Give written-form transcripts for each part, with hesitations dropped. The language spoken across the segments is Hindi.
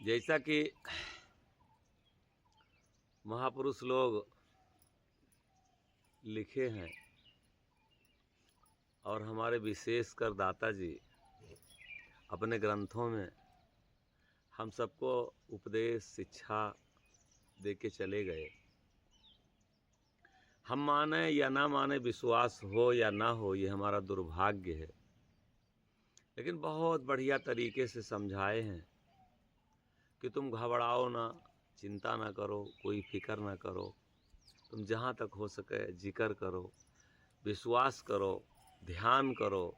जैसा कि महापुरुष लोग लिखे हैं और हमारे विशेषकर दाता जी अपने ग्रंथों में हम सबको उपदेश शिक्षा दे के चले गए। हम माने या ना माने, विश्वास हो या ना हो, ये हमारा दुर्भाग्य है, लेकिन बहुत बढ़िया तरीके से समझाए हैं कि तुम घबराओ ना, चिंता ना करो, कोई फिक्र ना करो, तुम जहाँ तक हो सके जिक्र करो, विश्वास करो, ध्यान करो,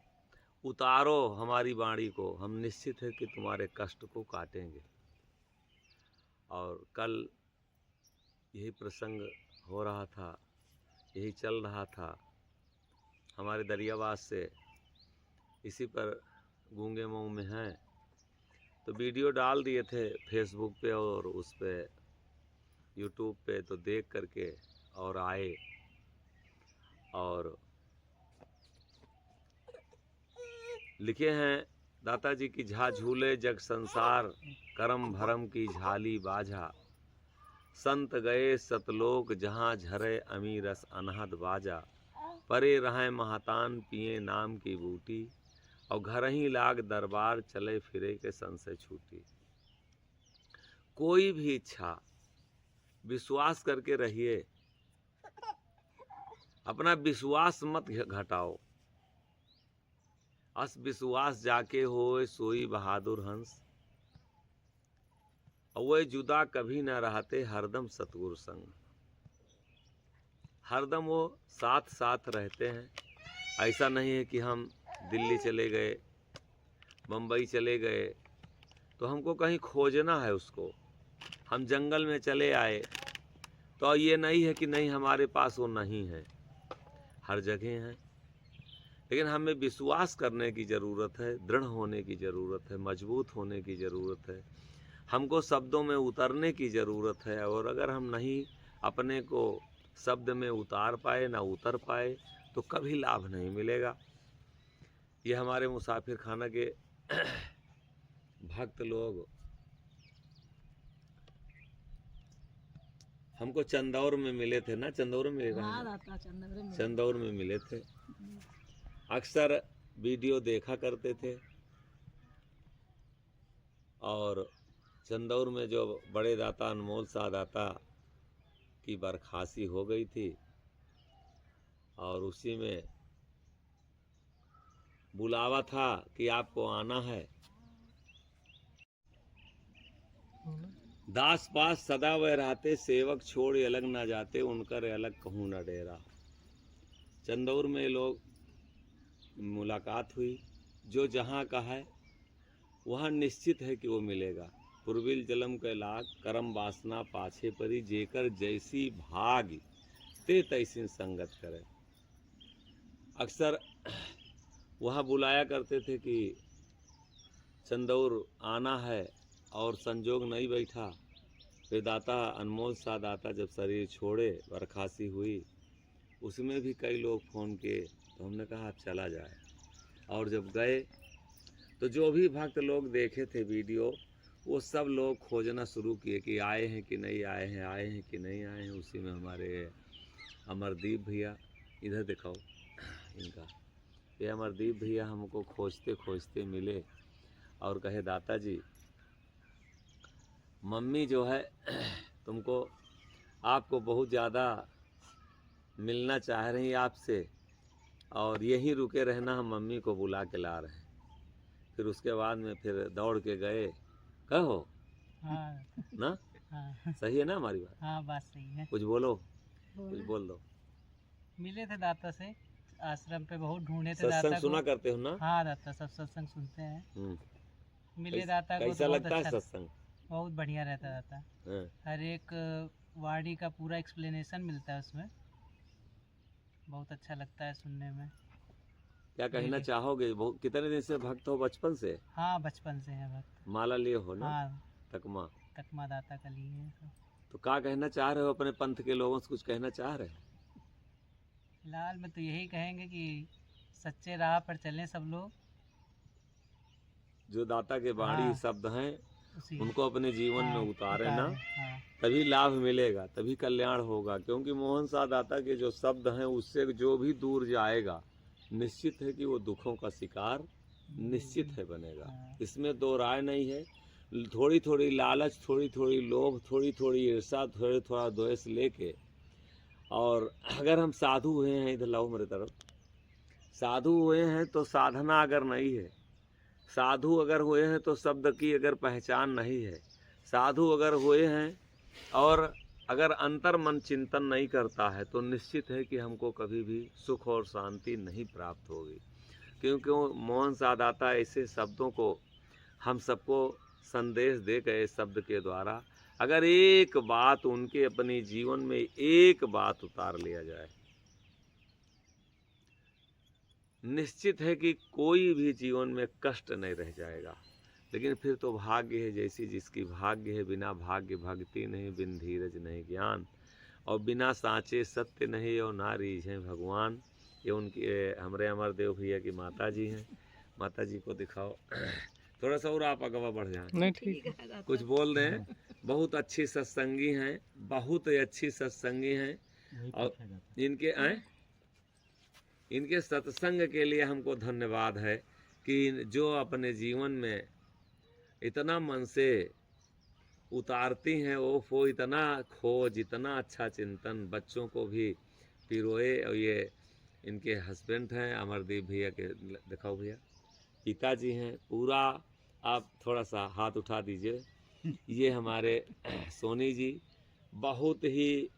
उतारो हमारी वाणी को, हम निश्चित है कि तुम्हारे कष्ट को काटेंगे। और कल यही प्रसंग हो रहा था, यही चल रहा था हमारे दरियावास से, इसी पर गूंगे मुंह में हैं तो वीडियो डाल दिए थे फेसबुक पे और उस पे यूट्यूब पे, तो देख करके और आए और लिखे हैं दाताजी की झा झूले जग संसार, करम भरम की झाली बाझा, संत गए सतलोक जहाँ झरे अमी रस अनहद बाजा, परे रहें महातान पिए नाम की बूटी, और घर ही लाग दरबार चले फिरे के संशय छूटी। कोई भी इच्छा विश्वास करके रहिए, अपना विश्वास मत घटाओ। अस विश्वास जाके होए सोई बहादुर हंस, और जुदा कभी न रहते हरदम सतगुरु संग। हरदम वो साथ साथ रहते हैं। ऐसा नहीं है कि हम दिल्ली चले गए, बम्बई चले गए तो हमको कहीं खोजना है उसको, हम जंगल में चले आए तो ये नहीं है कि नहीं हमारे पास वो नहीं है, हर जगह है। लेकिन हमें विश्वास करने की ज़रूरत है, दृढ़ होने की ज़रूरत है, मजबूत होने की ज़रूरत है, हमको शब्दों में उतरने की ज़रूरत है। और अगर हम नहीं अपने को शब्द में उतार पाए, ना उतर पाए, तो कभी लाभ नहीं मिलेगा। ये हमारे मुसाफिर खाना के भक्त लोग हमको चंदौर में मिले थे ना, चंदौर में मिले, चंदौर में मिले थे। अक्सर वीडियो देखा करते थे और चंदौर में जो बड़े दाता अनमोल शाह दाता की बरखासी हो गई थी और उसी में बुलावा था कि आपको आना है। दास पास सदा वह रहते, सेवक छोड़ अलग ना जाते, उनकर अलग कहूँ न डेरा। चंदौर में लोग मुलाकात हुई, जो जहाँ का है वहाँ निश्चित है कि वो मिलेगा। पूर्विल जलम के लाग करम वासना पाछे परी, जेकर जैसी भाग ते तैसी संगत करे। अक्सर वहाँ बुलाया करते थे कि चंदौर आना है और संजोग नहीं बैठा। फिर दाता अनमोल शाह दाता जब शरीर छोड़े, बरखासी हुई, उसमें भी कई लोग फ़ोन किए तो हमने कहा आप चला जाए। और जब गए तो जो भी भक्त लोग देखे थे वीडियो, वो सब लोग खोजना शुरू किए कि आए हैं कि नहीं आए हैं, आए हैं कि नहीं आए हैं। उसी में हमारे अमरदीप भैया, इधर दिखाओ इनका, ये अमरदीप भैया हमको खोजते खोजते मिले और कहे दाता जी मम्मी जो है तुमको, आपको बहुत ज़्यादा मिलना चाह रही आपसे और यहीं रुके रहना, हम मम्मी को बुला के ला रहे हैं। फिर उसके बाद में फिर दौड़ के गए। कहो हाँ ना, हाँ सही है ना हमारी बात? हाँ, बात सही है। कुछ बोलो, कुछ बोल दो। मिले थे दाता से आश्रम पे, बहुत ढूंढे थे सत्संग दाता सुना को। करते हो ना? हाँ दाता, सब सत्संग सुनते हैं। मिले दाता को कैसा तो बहुत लगता है अच्छा, सत्संग? बहुत बढ़िया रहता दाता। हाँ। हर एक वाणी का पूरा एक्सप्लेनेशन मिलता है उसमें, बहुत अच्छा लगता है सुनने में। क्या कहना वीडियो, चाहोगे? बहुत कितने दिन से भक्त हो? बचपन से? हाँ बचपन से है भक्त। माला लिए हो ना? हाँ, तकमा। तकमा दाता का लिए है सब। तो क्या कहना चाह रहे हो अपने पंथ के लोगों से? कुछ कहना चाह रहे हो? फिलहाल में तो यही कहेंगे कि सच्चे राह पर चलें सब लोग। जो दाता के वाणी हाँ शब्द हैं उसी उनको अपने जीवन हाँ, में उतारे ना, हाँ, तभी लाभ मिलेगा, तभी कल्याण होगा। क्योंकि मोहन सादाता के जो शब्द हैं उससे जो भी दूर जाएगा निश्चित है कि वो दुखों का शिकार निश्चित है बनेगा, हाँ, इसमें दो राय नहीं है। थोड़ी थोड़ी लालच, थोड़ी थोड़ी लोभ, थोड़ी थोड़ी ईर्षा, थोड़ा थोड़ा द्वेष लेके, और अगर हम साधु हुए हैं, इधर लाओ मेरे तरफ, साधु हुए हैं तो साधना अगर नहीं है, साधु अगर हुए हैं तो शब्द की अगर पहचान नहीं है, साधु अगर हुए हैं और अगर अंतर मन चिंतन नहीं करता है, तो निश्चित है कि हमको कभी भी सुख और शांति नहीं प्राप्त होगी। क्योंकि वो मोहन सादाता ऐसे शब्दों को हम सबको संदेश दे गए शब्द के द्वारा। अगर एक बात उनके अपने जीवन में एक बात उतार लिया जाए, निश्चित है कि कोई भी जीवन में कष्ट नहीं रह जाएगा। लेकिन फिर तो भाग्य है, जैसी जिसकी भाग्य है। बिना भाग्य भक्ति नहीं, बिन धीरज नहीं ज्ञान, और बिना साँचे सत्य नहीं, और ना रीझें भगवान। ये उनके हमारे अमरदेव भैया की माता जी हैं। माता जी को दिखाओ, थोड़ा सा और आप अगवा बढ़ जाएं। नहीं ठीक है, कुछ बोल रहे हैं। बहुत अच्छी सत्संगी हैं, बहुत अच्छी सत्संगी हैं, और इनके सत्संग के लिए हमको धन्यवाद है कि जो अपने जीवन में इतना मन से उतारती हैं वो इतना खोज, इतना अच्छा चिंतन, बच्चों को भी पिरोए। और ये इनके हस्बैंड हैं अमरदीप भैया के, दिखाओ भैया, पिताजी हैं। पूरा आप थोड़ा सा हाथ उठा दीजिए। ये हमारे सोनी जी, बहुत ही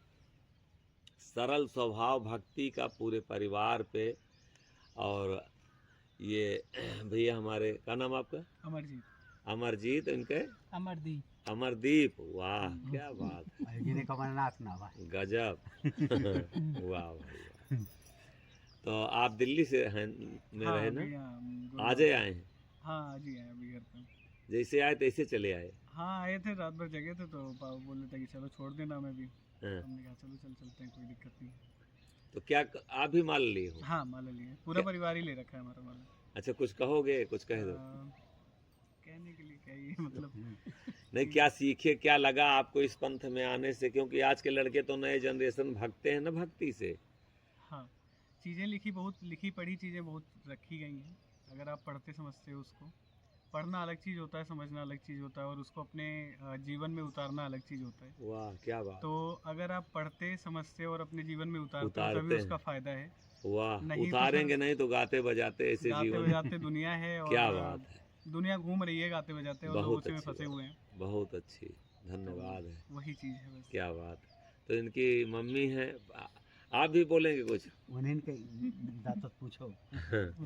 सरल स्वभाव, भक्ति का पूरे परिवार पे। और ये भैया हमारे, क्या नाम आपका? अमरजीत। अमरजीत, इनके अमरदीप। अमरदीप। वाह क्या बात है, गजब। वाह भाई। तो आप दिल्ली से हैं में हाँ, रहे ना? हाँ, आज ही आए हैं? हाँ आज ही आए अभी घर पे। जैसे आए तैसे चले आए? हाँ आए थे, रात भर जगे थे तो पापा बोल रहे थे कि चलो छोड़ देना, मैं भी। हाँ। हमने कहा चलो चलते हैं, कोई दिक्कत नहीं। तो क्या आप भी माल लिए हो? हाँ माला लिए, पूरा परिवार ही ले रखा है हमारा माला। अच्छा, कुछ कहोगे? कुछ कह दो। कहने के लिए क्या ही मतलब। नहीं, क्या सीखे, क्या लगा आपको इस पंथ में आने से? क्योंकि आज के लड़के तो नए जनरेशन भागते हैं ना भक्ति से। हाँ, चीज़ें लिखी पढ़ी चीज़ें बहुत रखी गई हैं। अगर आप पढ़ते समझते हो उसको, पढ़ना अलग चीज़ होता है, समझना अलग चीज़ होता है, और उसको अपने जीवन में उतारना अलग चीज़ होता है। वाह क्या बात। तो अगर आप पढ़ते समझते और अपने जीवन में उतारते हो, उतारते तभी हैं। उसका फायदा है। वाह, नहीं तो उतारेंगे फिर नहीं तो गाते बजाते ऐसे गाते जीवन। बजाते दुनिया है, और क्या बात है, दुनिया घूम रही है गाते बजाते, और लोग बहुत उसी में अच्छी फंसे बात। हुए हैं। बहुत अच्छी, धन्यवाद है। वही चीज़ है बस। क्या बात। तो इनकी मम्मी हैं, आप भी बोलेंगे कुछ? उन्हें के दाता पूछो।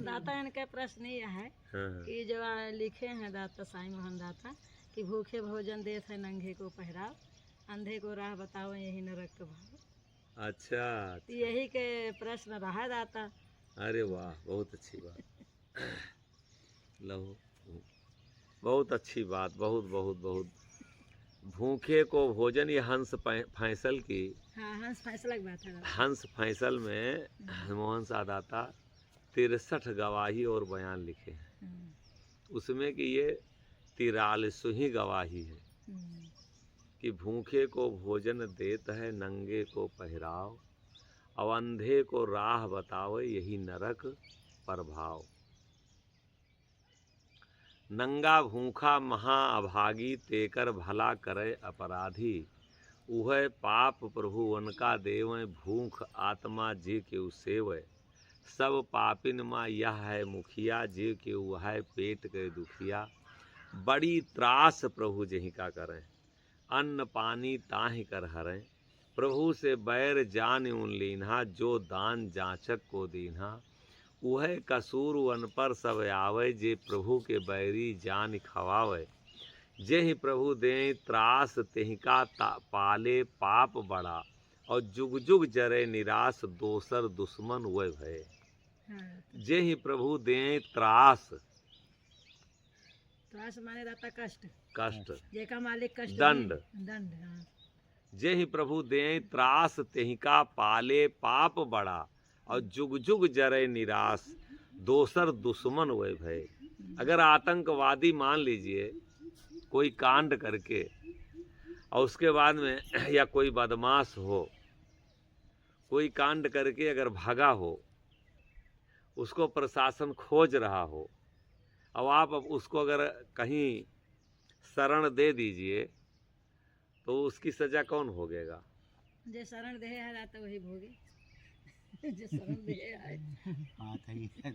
दाता इनका प्रश्न ये है हाँ, कि जो लिखे हैं दाता साईं मोहन दाता कि भूखे भोजन देत है, नंगे को पहराव, अंधे को राह बताओ, यही नरक का भाव। अच्छा, तो यही के प्रश्न रहा दाता। अरे वाह, बहुत अच्छी बात। लो, बहुत अच्छी बात, बहुत बहुत बहुत। भूखे को भोजन, ये हंस फैसल की, हाँ हंस फैसला की बात है दाता। हंस फैसल में मोहन सादाता 63 गवाही और बयान लिखे हैं। उसमें कि ये 43वीं गवाही है कि भूखे को भोजन देत है, नंगे को पहराव, और अंधे को राह बतावे, यही नरक प्रभाव। नंगा भूखा महा अभागी, तेकर भला करे अपराधी, उह पाप प्रभु उनका देवै, भूख आत्मा जे के सेवै, सब पापिन माँ यह है मुखिया, जे के वह पेट के दुखिया, बड़ी त्रास प्रभु जही का करें, अन्न पानी ताहि कर हरें, प्रभु से बैर जान उन लीन्हा, जो दान जांचक को दीन्हा, वह कसूर वन पर सब आवे, जे प्रभु के बैरी जान खवावे, जे ही प्रभु दें त्रास तेहिका पाले पाप बड़ा, और जुग जुग जरे निराश, दोसर दुश्मन वह भय, जे ही प्रभु दें त्रास। त्रास माने दाता कष्ट, कष्ट, जेका मालिक कष्ट दंड, दंड। हाँ। जे ही प्रभु दें त्रास तेहिका पाले पाप बड़ा, और जुग जुग जरे निराश, दोसर दुश्मन वह भय। अगर आतंकवादी मान लीजिए कोई कांड करके और उसके बाद में या कोई बदमाश हो, कोई कांड करके अगर भागा हो, उसको प्रशासन खोज रहा हो, अब आप उसको अगर कहीं शरण दे दीजिए तो उसकी सजा कौन भोगेगा? जे शरण दे है तो वही भोगे। जे शरण दे है हाँ सही है।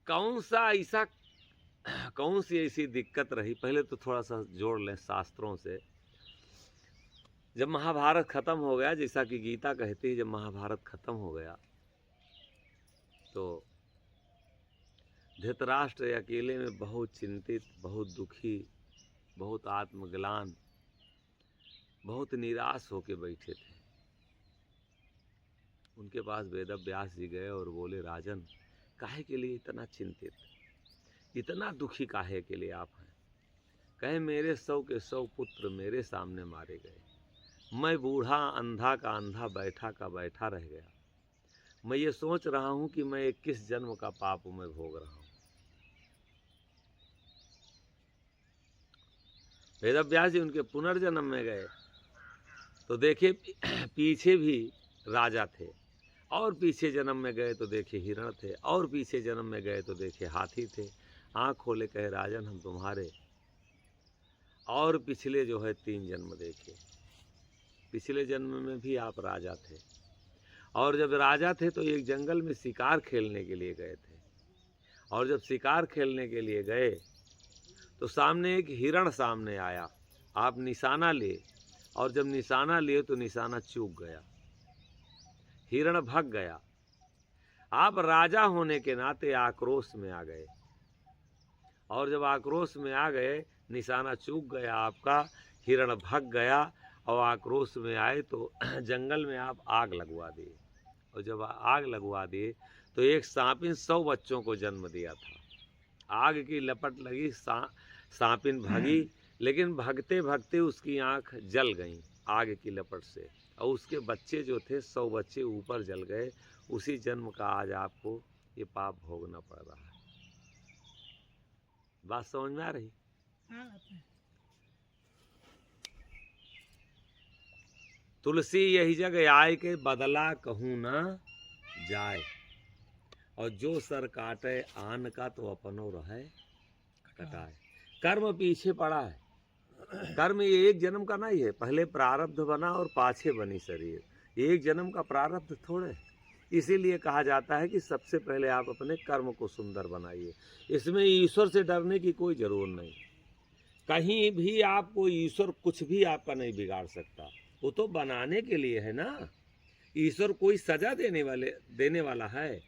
कौन सी ऐसी दिक्कत रही? पहले तो थोड़ा सा जोड़ लें शास्त्रों से। जब महाभारत खत्म हो गया, जैसा कि गीता कहती है, जब महाभारत खत्म हो गया तो धृतराष्ट्र अकेले में बहुत चिंतित, बहुत दुखी, बहुत आत्मग्लान, बहुत निराश होके बैठे थे। उनके पास वेदव्यास जी गए और बोले, राजन, काहे के लिए इतना चिंतित, इतना दुखी काहे के लिए आप हैं? कहे, मेरे 100 के 100 पुत्र मेरे सामने मारे गए, मैं बूढ़ा अंधा का अंधा बैठा का बैठा रह गया। मैं ये सोच रहा हूं कि मैं किस जन्म का पाप मैं भोग रहा हूं। वेदव्यास जी उनके पुनर्जन्म में गए तो देखे पीछे भी राजा थे, और पीछे जन्म में गए तो देखे हिरण थे, और पीछे जन्म में गए तो देखे हाथी थे। आँख खोले कहे, राजन, हम तुम्हारे और पिछले जो है 3 जन्म देखे। पिछले जन्म में भी आप राजा थे, और जब राजा थे तो एक जंगल में शिकार खेलने के लिए गए थे, और जब शिकार खेलने के लिए गए तो सामने एक हिरण सामने आया। आप निशाना लिए, और जब निशाना लिए तो निशाना चूक गया, हिरण भाग गया। आप राजा होने के नाते आक्रोश में आ गए, और जब आक्रोश में आ गए, निशाना चूक गया आपका, हिरण भाग गया, और आक्रोश में आए तो जंगल में आप आग लगवा दिए, और जब आग लगवा दिए तो एक सांपिन 100 बच्चों को जन्म दिया था। आग की लपट लगी, सांपिन भागी, लेकिन भागते भागते उसकी आंख जल गई आग की लपट से, और उसके बच्चे जो थे 100 बच्चे ऊपर जल गए। उसी जन्म का आज आपको ये पाप भोगना पड़ रहा है। बात समझ में आ रही? तुलसी यही जग आय के बदला कहूँ न जाए, और जो सर काटे आन का तो अपनो रहे कटाए। कर्म पीछे पड़ा है, कर्म ये एक जन्म का नहीं है। पहले प्रारब्ध बना और पाछे बनी शरीर, एक जन्म का प्रारब्ध थोड़े। इसीलिए कहा जाता है कि सबसे पहले आप अपने कर्म को सुंदर बनाइए। इसमें ईश्वर से डरने की कोई जरूरत नहीं। कहीं भी आपको ईश्वर कुछ भी आपका नहीं बिगाड़ सकता, वो तो बनाने के लिए है ना। ईश्वर कोई सजा देने वाला है,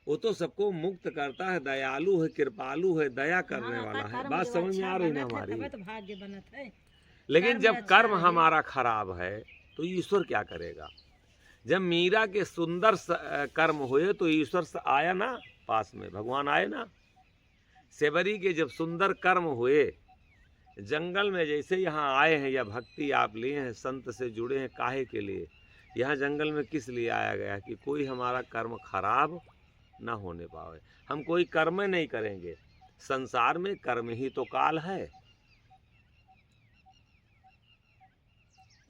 वो तो सबको मुक्त करता है, दयालु है, कृपालु है, दया करने वाला है। बात समझ में आ रही ना हमारी? भाग्य बनत है। लेकिन जब कर्म हमारा खराब है तो ईश्वर क्या करेगा? जब मीरा के सुंदर कर्म हुए तो ईश्वर आया ना पास में, भगवान आए ना। सेवरी के जब सुंदर कर्म हुए, जंगल में जैसे यहाँ आए हैं, या भक्ति आप लिए हैं, संत से जुड़े हैं, काहे के लिए? यहाँ जंगल में किस लिए आया गया? कि कोई हमारा कर्म खराब ना होने पावे। हम कोई कर्म नहीं करेंगे। संसार में कर्म ही तो काल है।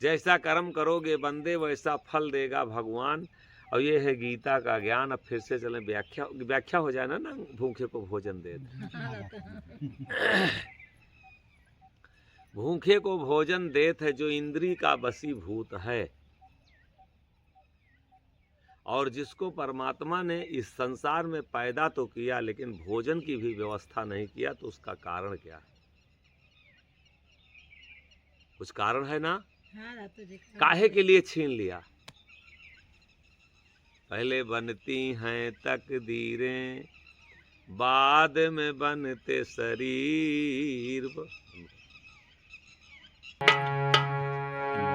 जैसा कर्म करोगे बंदे, वैसा फल देगा भगवान। और ये है गीता का ज्ञान। अब फिर से चलें, व्याख्या हो जाए ना भूखे को भोजन दे। भूखे को भोजन देत है जो इंद्री का वशीभूत है, और जिसको परमात्मा ने इस संसार में पैदा तो किया लेकिन भोजन की भी व्यवस्था नहीं किया, तो उसका कारण क्या है? कुछ कारण है ना? काहे के लिए छीन लिया? पहले बनती हैं तकदीरें, बाद में बनते शरीर।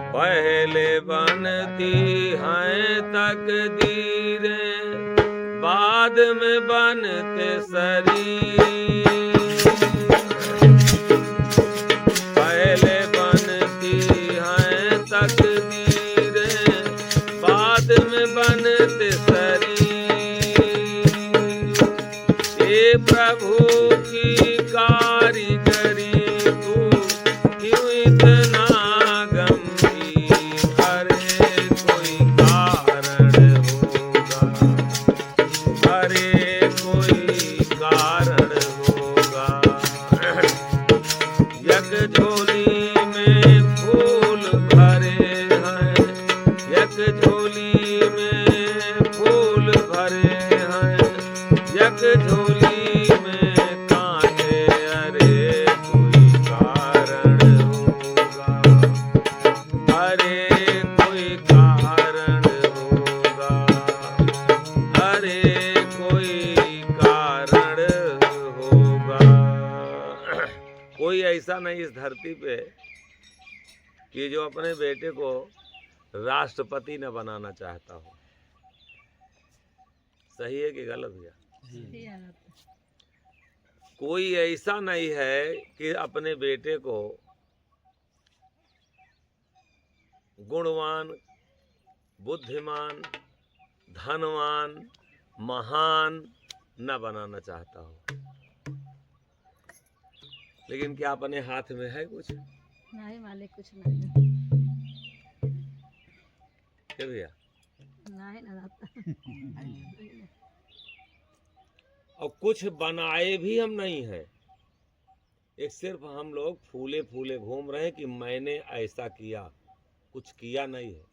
पहले बनती हैं तकदीरें, बाद में बनते शरीर। पहले बनती हैं तकदीरें, बाद में बनते शरीर। ये प्रभु की का कोई ऐसा नहीं इस धरती पे कि जो अपने बेटे को राष्ट्रपति न बनाना चाहता हो। सही है कि गलत भैया? सही है दाता। कोई ऐसा नहीं है कि अपने बेटे को गुणवान, बुद्धिमान, धनवान, महान न बनाना चाहता हो। लेकिन क्या अपने हाथ में है कुछ? नहीं मालिक, कुछ नहीं क्या भैया? नहीं ना दाता। और कुछ बनाए भी हम नहीं हैं। एक सिर्फ हम लोग फूले फूले घूम रहे हैं कि मैंने ऐसा किया, कुछ किया नहीं है।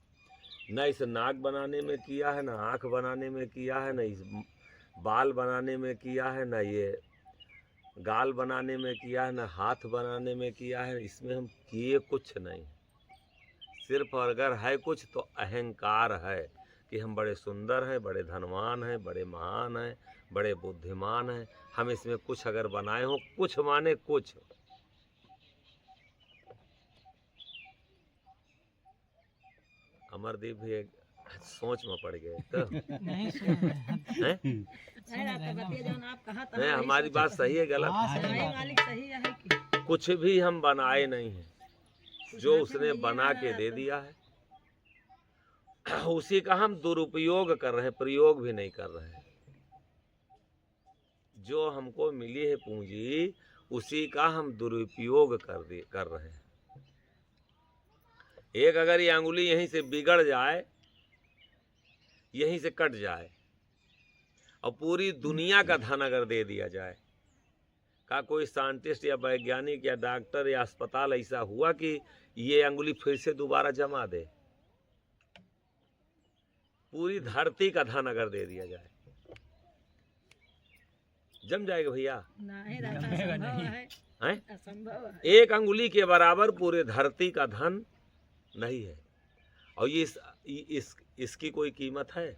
न इस नाक बनाने में किया है, न आँख बनाने में किया है, न इस बाल बनाने में किया है, न ये गाल बनाने में किया है, न हाथ बनाने में किया है। इसमें हम किए कुछ नहीं। सिर्फ अगर है कुछ तो अहंकार है कि हम बड़े सुंदर हैं, बड़े धनवान हैं, बड़े महान हैं, बड़े बुद्धिमान हैं। हम इसमें कुछ अगर बनाए हो, कुछ माने कुछ। अमरदीप भी एक सोच में पड़ गए तो नहीं हैं? नहीं दाता, बतिया जौन आप कहा था नहीं, हमारी बात सही है गलत हाँ, है? सही नहीं बात। मालिक, सही है कि कुछ भी हम बनाए नहीं हैं। जो कुछ उसने नहीं बना है के दे दाता। दिया है उसी का हम दुरुपयोग कर रहे हैं, प्रयोग भी नहीं कर रहे हैं। जो हमको मिली है पूंजी, उसी का हम दुरुपयोग कर रहे हैं। एक अगर ये अंगुली यहीं से बिगड़ जाए, यहीं से कट जाए और पूरी दुनिया का धन अगर दे दिया जाए, का कोई साइंटिस्ट या वैज्ञानिक या डॉक्टर या अस्पताल ऐसा हुआ कि ये अंगुली फिर से दोबारा जमा दे? पूरी धरती का धन अगर दे दिया जाए, जम जाएगा भैया? नहीं दाता, असंभव है, हैं? असंभव है। एक अंगुली के बराबर पूरे धरती का धन नहीं है। और ये इसकी कोई कीमत है?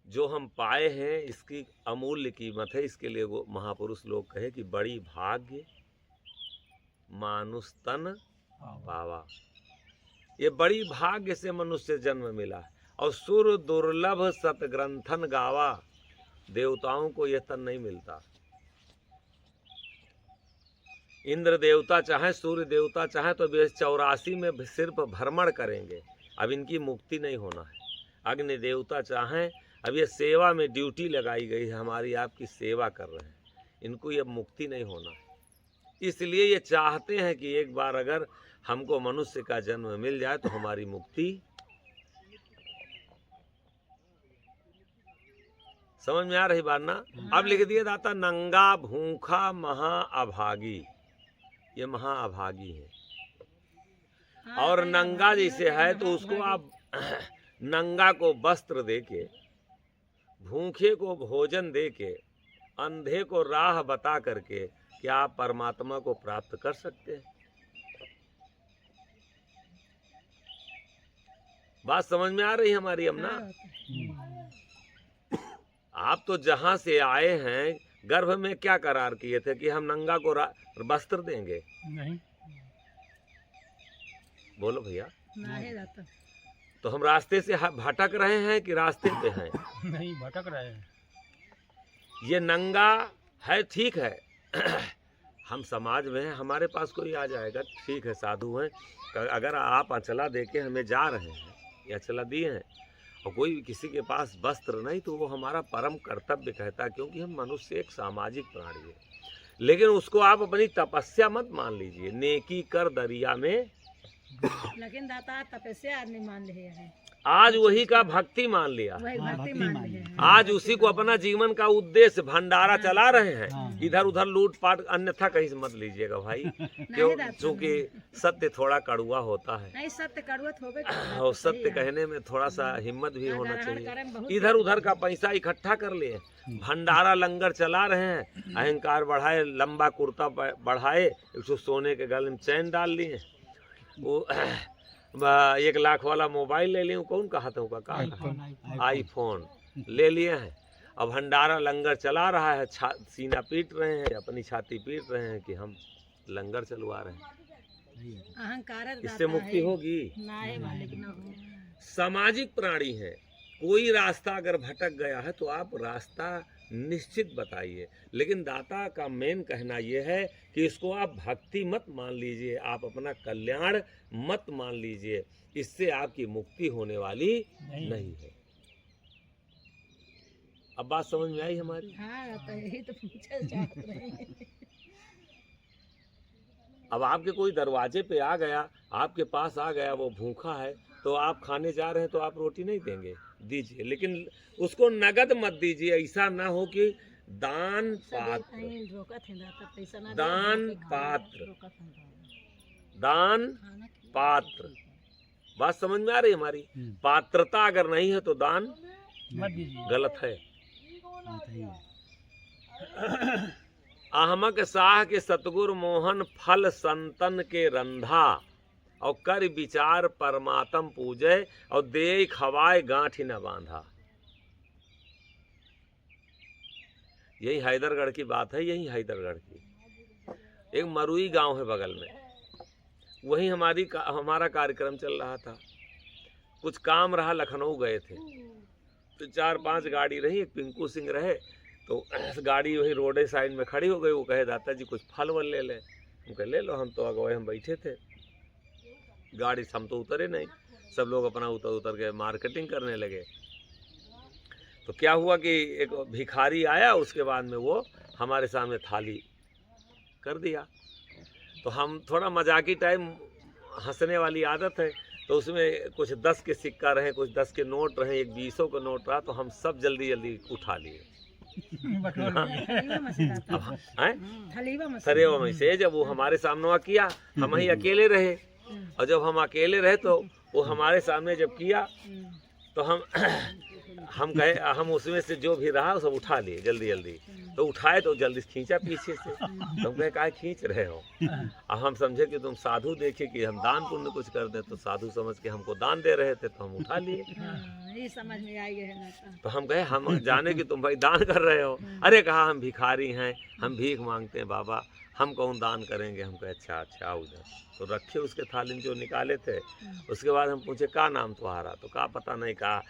जो हम पाए हैं इसकी अमूल्य कीमत है। इसके लिए वो महापुरुष लोग कहे कि बड़ी भाग्य मानुष तन पावा। ये बड़ी भाग्य से मनुष्य जन्म मिला है। और सुर दुर्लभ सतग्रंथन गावा, देवताओं को यह तन नहीं मिलता। इंद्र देवता चाहे, सूर्य देवता चाहे तो वे 84 में सिर्फ भ्रमण करेंगे, अब इनकी मुक्ति नहीं होना है। अग्नि देवता चाहें, अब ये सेवा में ड्यूटी लगाई गई है, हमारी आपकी सेवा कर रहे हैं, इनको ये मुक्ति नहीं होना है। इसलिए ये चाहते हैं कि एक बार अगर हमको मनुष्य का जन्म मिल जाए तो हमारी मुक्ति। समझ में आ रही बात ना? अब लिख दिया दाता, नंगा भूखा महाअभागी। ये महाअभागी है। हाँ, और सही नंगा है, जैसे है तो हाँ, उसको आप नंगा को वस्त्र देके, भूखे को भोजन देके, अंधे को राह बता करके क्या आप परमात्मा को प्राप्त कर सकते हैं? बात समझ में आ रही है हमारी अम्मा? हाँ, आप तो जहां से आए हैं, गर्भ में क्या करार किए थे कि हम नंगा को वस्त्र देंगे? नहीं, बोलो भैया। नहीं दाता। तो हम रास्ते से भटक रहे हैं कि रास्ते पे हैं? नहीं भटक रहे हैं। ये नंगा है, ठीक है। हम समाज में हैं, हमारे पास कोई आ जाएगा, ठीक है, साधु हैं, अगर आप अचला दे के हमें जा रहे हैं या अचला दिए हैं और कोई किसी के पास वस्त्र नहीं, तो वो हमारा परम कर्तव्य कहता है, क्योंकि हम मनुष्य एक सामाजिक प्राणी है। लेकिन उसको आप अपनी तपस्या मत मान लीजिए। नेकी कर दरिया में, लेकिन दाता तपस्या आदमी मान लिए हैं, आज वही का भक्ति मान लिया, वही हाँ, भक्ति भक्ति मान मान लिए लिए। हैं। आज उसी को अपना जीवन का उद्देश्य भंडारा चला रहे हैं। हाँ। इधर उधर लूटपाट अन्यथा कहीं से मत लीजिएगा भाई, क्यों? दाता, चूंकि सत्य थोड़ा कड़वा होता है नहीं, सत्य कड़वत होबे करता, और सही सत्य है। कहने में थोड़ा सा हिम्मत भी होना ग्रहण चाहिए। करें बहुत इधर उधर का पैसा इकट्ठा कर लिए, भंडारा लंगर चला रहे हैं, अहंकार बढ़ाए, लंबा कुर्ता बढ़ाए, एक सोने के गले में चैन डाल लिए, वो 1 लाख वाला मोबाइल ले लिए, कौन कहा था? आईफोन, आईफोन ले लिए हैं। अब भंडारा लंगर चला रहा है, सीना पीट रहे हैं, अपनी छाती पीट रहे हैं कि हम लंगर चलवा रहे हैं। अहंकार इससे मुक्ति होगी? ना है मालिक ना हो। सामाजिक प्राणी है, कोई रास्ता अगर भटक गया है तो आप रास्ता निश्चित बताइए, लेकिन दाता का मेन कहना यह है कि इसको आप भक्ति मत मान लीजिए, आप अपना कल्याण मत मान लीजिए, इससे आपकी मुक्ति होने वाली नहीं है। अब बात समझ में आई हमारी? हाँ तो यही तो पूछना चाहते रहे हैं। अब आपके कोई दरवाजे पे आ गया, आपके पास आ गया, वो भूखा है, तो आप खाने जा रहे हैं तो आप रोटी नहीं देंगे, दीजिए, लेकिन उसको नगद मत दीजिए। ऐसा ना हो कि दान पात्र, दान पात्र, दान पात्र, बात समझ में आ रही हमारी? पात्रता अगर नहीं है तो दान मत दीजिए, गलत है। सही है। अहमक साह के सतगुर मोहन फल संतन के रंधा, और कर विचार परमात्म पूजे, और दे खवाए गांठ न बांधा। यही हैदरगढ़ की बात है, यही हैदरगढ़ की। एक मरुई गांव है बगल में, वहीं हमारा कार्यक्रम चल रहा था। कुछ काम रहा, लखनऊ गए थे, तो 4-5 गाड़ी रही, एक पिंकू सिंह रहे, तो गाड़ी वही रोडे साइड में खड़ी हो गई। वो कहे दाता जी कुछ फल वल ले लें। हम कहे ले लो, हम तो अगवे हम बैठे थे गाड़ी से, हम तो उतरे नहीं, सब लोग अपना उतर के मार्केटिंग करने लगे। तो क्या हुआ कि एक भिखारी आया, उसके बाद में वो हमारे सामने थाली कर दिया। तो हम थोड़ा मजाकी टाइम, हंसने वाली आदत है, तो उसमें कुछ 10 के सिक्का रहे, कुछ 10 के नोट रहे, एक 20 का नोट रहा, तो हम सब जल्दी जल्दी उठा लिए। थलेवा में से जब वो हमारे सामने किया, हम ही अकेले रहे, और जब हम अकेले रहे तो वो हमारे सामने जब किया तो हम कहे, हम उसमें से जो भी रहा सब उठा लिए जल्दी जल्दी। तो उठाए तो जल्दी खींचा पीछे से, तो हम कहे काहे खींच रहे हो? अब हम समझे कि तुम साधु देखे कि हम दान पुण्य कुछ कर दे, तो साधु समझ के हमको दान दे रहे थे, तो हम उठा लिए। ये समझ में आई है। तो हम कहे हम जाने कि तुम भाई दान कर रहे हो। अरे कहा हम भिखारी हैं, हम भीख मांगते हैं बाबा, हम कौन दान करेंगे। हम कहे अच्छा अच्छा उधर, तो रखे उसके थाली में जो निकाले थे। उसके बाद हम पूछे का नाम तुम्हारा? तो कहा पता नहीं, कहा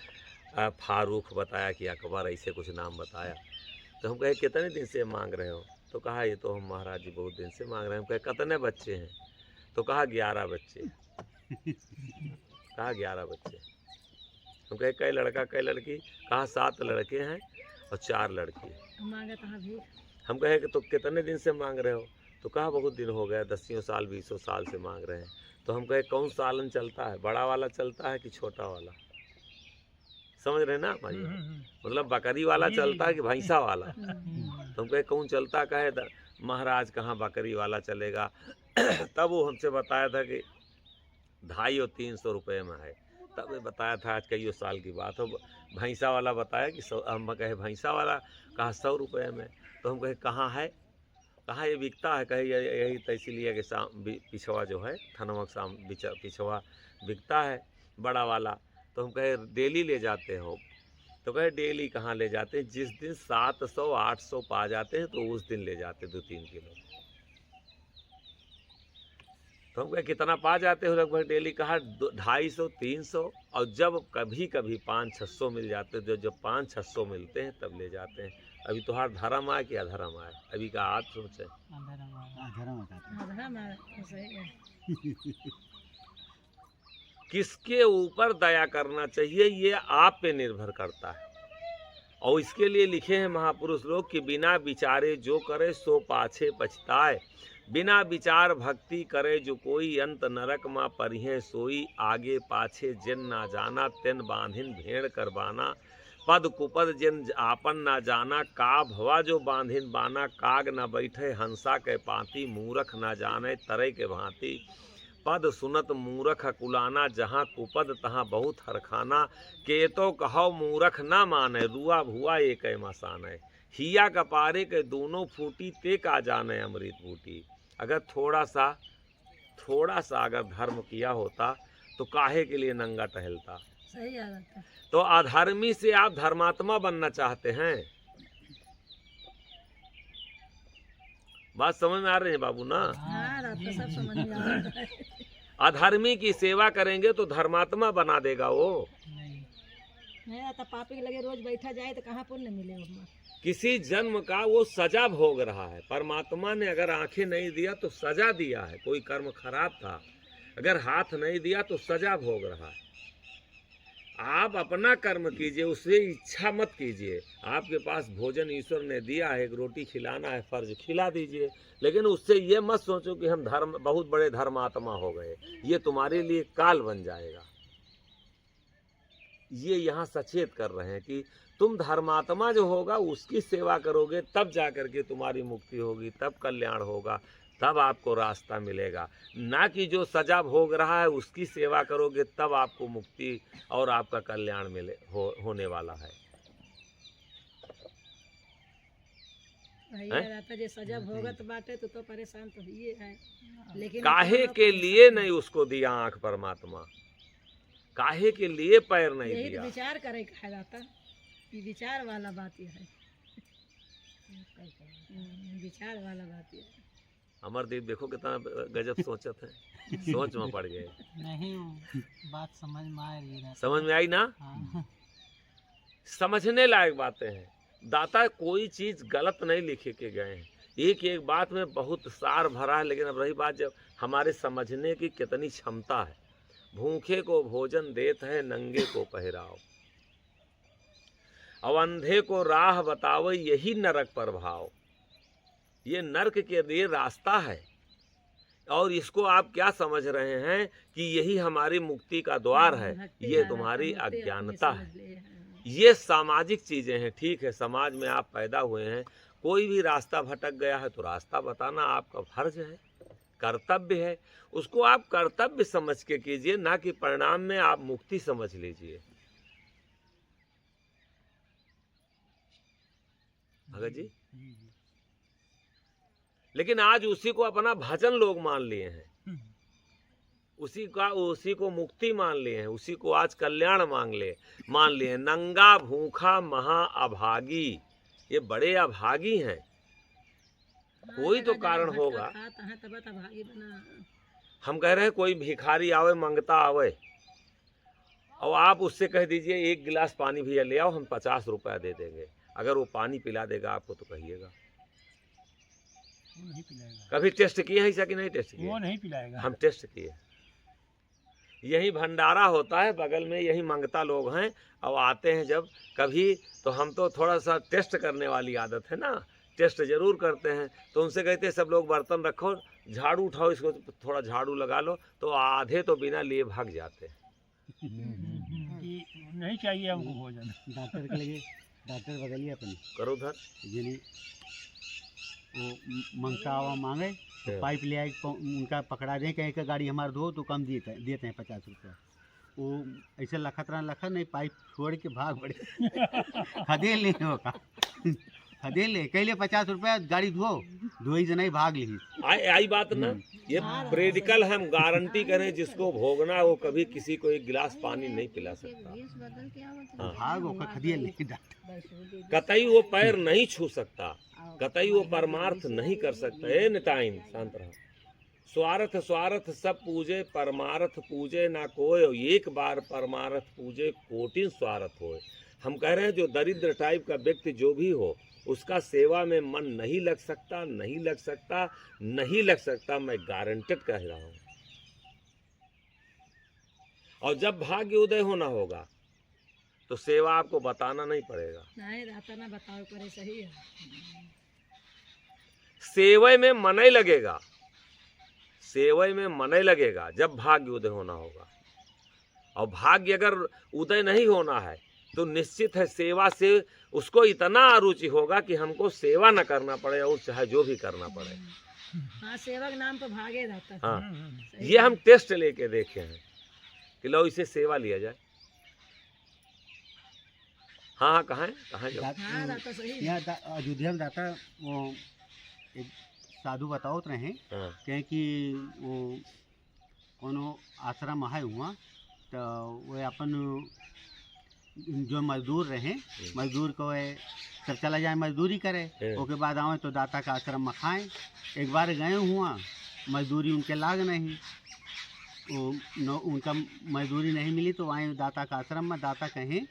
फारूक बताया कि अकबर, ऐसे कुछ नाम बताया। तो हम कहे कितने दिन से मांग रहे हो? तो कहा ये तो हम महाराज जी बहुत दिन से मांग रहे हैं। हम कहे कितने बच्चे हैं? तो कहा 11 बच्चे। कहा 11 बच्चे। हम कहे कई लड़का कई लड़की? कहा 7 लड़के हैं और 4 लड़की है। हम कहे कि तो कितने दिन से मांग रहे हो? तो कहा बहुत दिन हो गया, 10 साल 20 साल से मांग रहे हैं। तो हम कहे कौन सालन चलता है, बड़ा वाला चलता है कि छोटा वाला? समझ रहे ना भाई, मतलब बकरी वाला चलता है कि भैंसा वाला? तो हम कहे कौन चलता? कहे महाराज कहाँ बकरी वाला चलेगा। तब वो हमसे बताया था कि 250 और 300 रुपये में है। तब ये बताया था, आज कई साल की बात हो। भैंसा वाला बताया कि 100। हम कहे भैंसा वाला? कहा 100 रुपये में। तो हम कहे कहाँ है? कहा ये बिकता है। कहे यही तहसीलिया के पिछवा जो है, थनवा के पिछवा बिकता है बड़ा वाला। तो हम कहे डेली ले जाते हो? तो कहे डेली कहाँ ले जाते हैं, जिस दिन 700-800 पा जाते हैं तो उस दिन ले जाते 2-3 किलो। तो हम कहे कितना पा जाते हो लगभग डेली? कहा 250-300, और जब कभी कभी 500-600 मिल जाते, तो जब 500-600 मिलते हैं तब ले जाते हैं। अभी तुम्हारा धर्म आए कि अधर्म आए, अभी का आज सोचे। किसके ऊपर दया करना चाहिए ये आप पे निर्भर करता है, और इसके लिए लिखे हैं महापुरुष लोग कि बिना विचारे जो करे सो पाछे पछताए, बिना विचार भक्ति करे जो कोई, अंत नरक माँ परिहे सोई, आगे पाछे जिन ना जाना तिन बांधिन भेड़ करबाना, पद कुपद जिन आपन ना जाना, का भवा जो बांधिन बाना, काग न बैठे हंसा के पाती, मूरख ना जाने तरय के भांति, पद सुनत मूरख कुलाना, जहाँ कुपद तहाँ बहुत हरखाना, के तो कहो मूरख ना माने, रुआ भुआ एक मसाने, हिया कपारे के दोनों फूटी ते का जाने अमृत बूटी। अगर थोड़ा सा अगर धर्म किया होता तो काहे के लिए नंगा टहलता? सही आदत है। तो अधर्मी से आप धर्मात्मा बनना चाहते हैं, बात समझ में आ रही है बाबू ना? हाँ दाता सब समझ में आ रहा है। अधर्मी की सेवा करेंगे तो धर्मात्मा बना देगा वो। नहीं नहीं दाता पापी के लगे रोज बैठा जाए तो कहाँ पुण्य मिले उसमें। किसी जन्म का वो सजा भोग रहा है। परमात्मा ने अगर आंखें नहीं दिया तो सजा दिया है। कोई कर्म खराब था, अगर हाथ नहीं दिया तो सजा भोग रहा है। आप अपना कर्म कीजिए, उससे इच्छा मत कीजिए। आपके पास भोजन ईश्वर ने दिया है, एक रोटी खिलाना है, फर्ज खिला दीजिए, लेकिन उससे ये मत सोचो कि हम बहुत बड़े धर्मात्मा हो गए। ये तुम्हारे लिए काल बन जाएगा। ये यहाँ सचेत कर रहे हैं कि तुम धर्मात्मा जो होगा उसकी सेवा करोगे, तब जा करके तुम्हारी मुक्ति होगी, तब कल्याण होगा, तब आपको रास्ता मिलेगा। ना कि जो सजा भोग रहा है उसकी सेवा करोगे तब आपको मुक्ति और आपका कल्याण होने वाला है। भैया दाता जे सजा भोगत बाटे तो परेशान तो ही है, लेकिन काहे के लिए नहीं उसको दिया आंख परमात्मा? काहे के लिए पैर नहीं यही दिया? विचार करे का दाता, ये विचार वाला बात ये है। विचार वाला बात ये है। अमरदीप देखो कितना गजब सोचत है, सोच में पड़ गए। नहीं वो बात समझ में आ रही है। समझ में आई ना? हाँ। समझने लायक बातें हैं। दाता कोई चीज गलत नहीं लिखे के गए हैं। एक एक बात में बहुत सार भरा है, लेकिन अब रही बात जब हमारे समझने की कितनी क्षमता है। भूखे को भोजन देत है, नंगे को पहराओ, और अंधे को राह बताओ, यही नरक पर भाव। ये नरक के लिए रास्ता है, और इसको आप क्या समझ रहे हैं कि यही हमारी मुक्ति का द्वार है? ये तुम्हारी अज्ञानता है। ये सामाजिक चीजें हैं। ठीक है, समाज में आप पैदा हुए हैं, कोई भी रास्ता भटक गया है तो रास्ता बताना आपका फर्ज है, कर्तव्य है। उसको आप कर्तव्य समझ के कीजिए, ना कि परिणाम में आप मुक्ति समझ लीजिए। भगत जी, लेकिन आज उसी को अपना भजन लोग मान लिए हैं, उसी को मुक्ति मान लिए हैं, उसी को आज कल्याण मान लिए हैं। नंगा भूखा महा अभागी, ये बड़े अभागी हैं। कोई तो कारण होगा। हम कह रहे हैं कोई भिखारी आवे, मंगता आवे, और आप उससे कह दीजिए एक गिलास पानी भैया ले आओ, हम 50 रुपया दे देंगे। अगर वो पानी पिला देगा आपको तो कहिएगा। वो नहीं पिलाएगा। कभी टेस्ट किए हैं ऐसा कि नहीं टेस्ट किए? वो नहीं पिलाएगा। हम टेस्ट किए। यही भंडारा होता है बगल में, यही मंगता लोग हैं, और आते हैं जब कभी तो हम तो थोड़ा सा टेस्ट करने वाली आदत है ना, टेस्ट जरूर करते हैं। तो उनसे कहते हैं सब लोग बर्तन रखो, झाड़ू उठाओ, इसको थोड़ा झाड़ू लगा लो, तो आधे तो बिना लिए भाग जाते हैं। कि नहीं चाहिए हमको भोजन। डॉक्टर के लिए डॉक्टर बदलिए अपनी करो उधर। यानी वो मंगता हुआ मांगे तो पाइप ले आए, उनका पकड़ा दें, कहीं का गाड़ी हमारा धो तो कम देते हैं 50 रुपया। वो ऐसे लखत नहीं, पाइप छोड़ के भाग पड़े खदेल नहीं होगा, खदेल ले कह ले 50 रुपया गाड़ी धोई से नहीं भाग ली। आई बात ना, ये प्रेडिकल हम गारंटी करें, जिसको भोगना है वो कभी किसी को एक गिलास पानी नहीं पिला सकता। हाँ। भाग होकर खदेल ले कतई वो पैर नहीं छू सकता, कतई वो परमार्थ नहीं कर सकता। ए निताइन शांत रहो। स्वार्थ स्वार्थ सब पूजे, परमार्थ पूजे ना कोई, एक बार परमार्थ पूजे कोटिन स्वार्थ होए। हम कह रहे हैं जो दरिद्र टाइप का व्यक्ति जो भी हो, उसका सेवा में मन नहीं लग सकता, नहीं लग सकता, नहीं लग सकता, मैं गारंटेड कह रहा हूं। और जब भाग्य उदय होना होगा तो सेवा आपको बताना नहीं पड़ेगा। नहीं दाता ना बताओ करे, सही है। सेवय में मन ही लगेगा, सेवय में मन ही लगेगा जब भाग्य उदय होना होगा। और भाग्य अगर उदय नहीं होना है तो निश्चित है सेवा से उसको इतना अरुचि होगा कि हमको सेवा न करना पड़े और चाहे जो भी करना पड़े। हाँ, सेवक नाम पर भागे दाता। हाँ, ये हम टेस्ट लेके देखे हैं कि लो इसे सेवा लिया जाए। हाँ, कहाँ हाँ दाता सही है। यहाँ अयोध्या में दाता वो एक साधु बताओ रहे हाँ। कहें कि वो कोनो आश्रम है हुआ तो वो अपन जो मजदूर रहे मजदूर को सब चला जाए मजदूरी करे, उसके बाद आवे तो दाता का आश्रम में खाएं। एक बार गए हुआ मजदूरी उनके लाग नहीं, वो उनका मजदूरी नहीं मिली तो आए दाता का आश्रम में। दाता कहें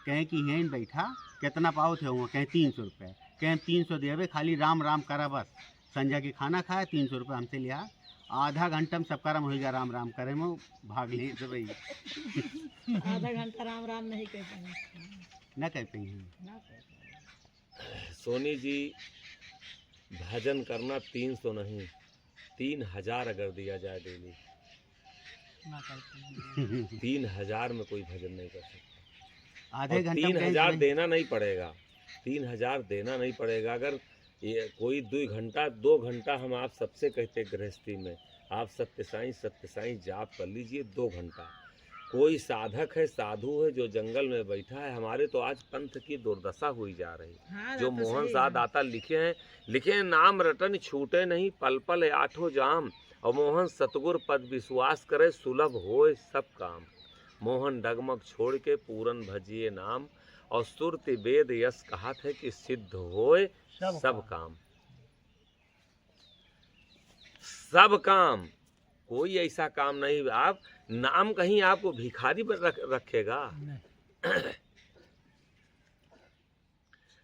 कि यहीं बैठा कितना पाओ थे हुआ, कहें 300 रुपये, कहें 300 देवे खाली राम राम करा बस। संध्या की खाना खाया 300 रुपये हमसे लिया, आधा घंटा में सब कर्म हो गया, राम राम करे में भाग ली तो भाई आधा घंटा राम राम नहीं कह पाए, न कह पाई। ना कह पाए। सोनी जी भजन करना 300 नहीं 3000 अगर दिया जाए डेली, 3000 में कोई भजन नहीं कर सकता। आधे घंटे 3000 देना नहीं पड़ेगा, 3000 देना नहीं पड़ेगा। अगर ये कोई 2 घंटा हम आप सबसे कहते गृहस्थी में आप सत्य साईं जाप कर लीजिए 2 घंटा। कोई साधक है साधु है जो जंगल में बैठा है, हमारे तो आज पंथ की दुर्दशा हुई जा रही। हाँ, जो दाता मोहन सही शाह है। दाता लिखे हैं नाम रटन छूटे नहीं, पल पल 8 जाम, और मोहन सतगुर पद विश्वास करे, सुलभ होए सब काम। मोहन डगमग छोड़ के पूरन भजिए नाम, और सुरति वेद यश कहत है कि सिद्ध होए सब काम। सब काम, कोई ऐसा काम नहीं। आप नाम कहीं आपको भिखारी पर रखेगा,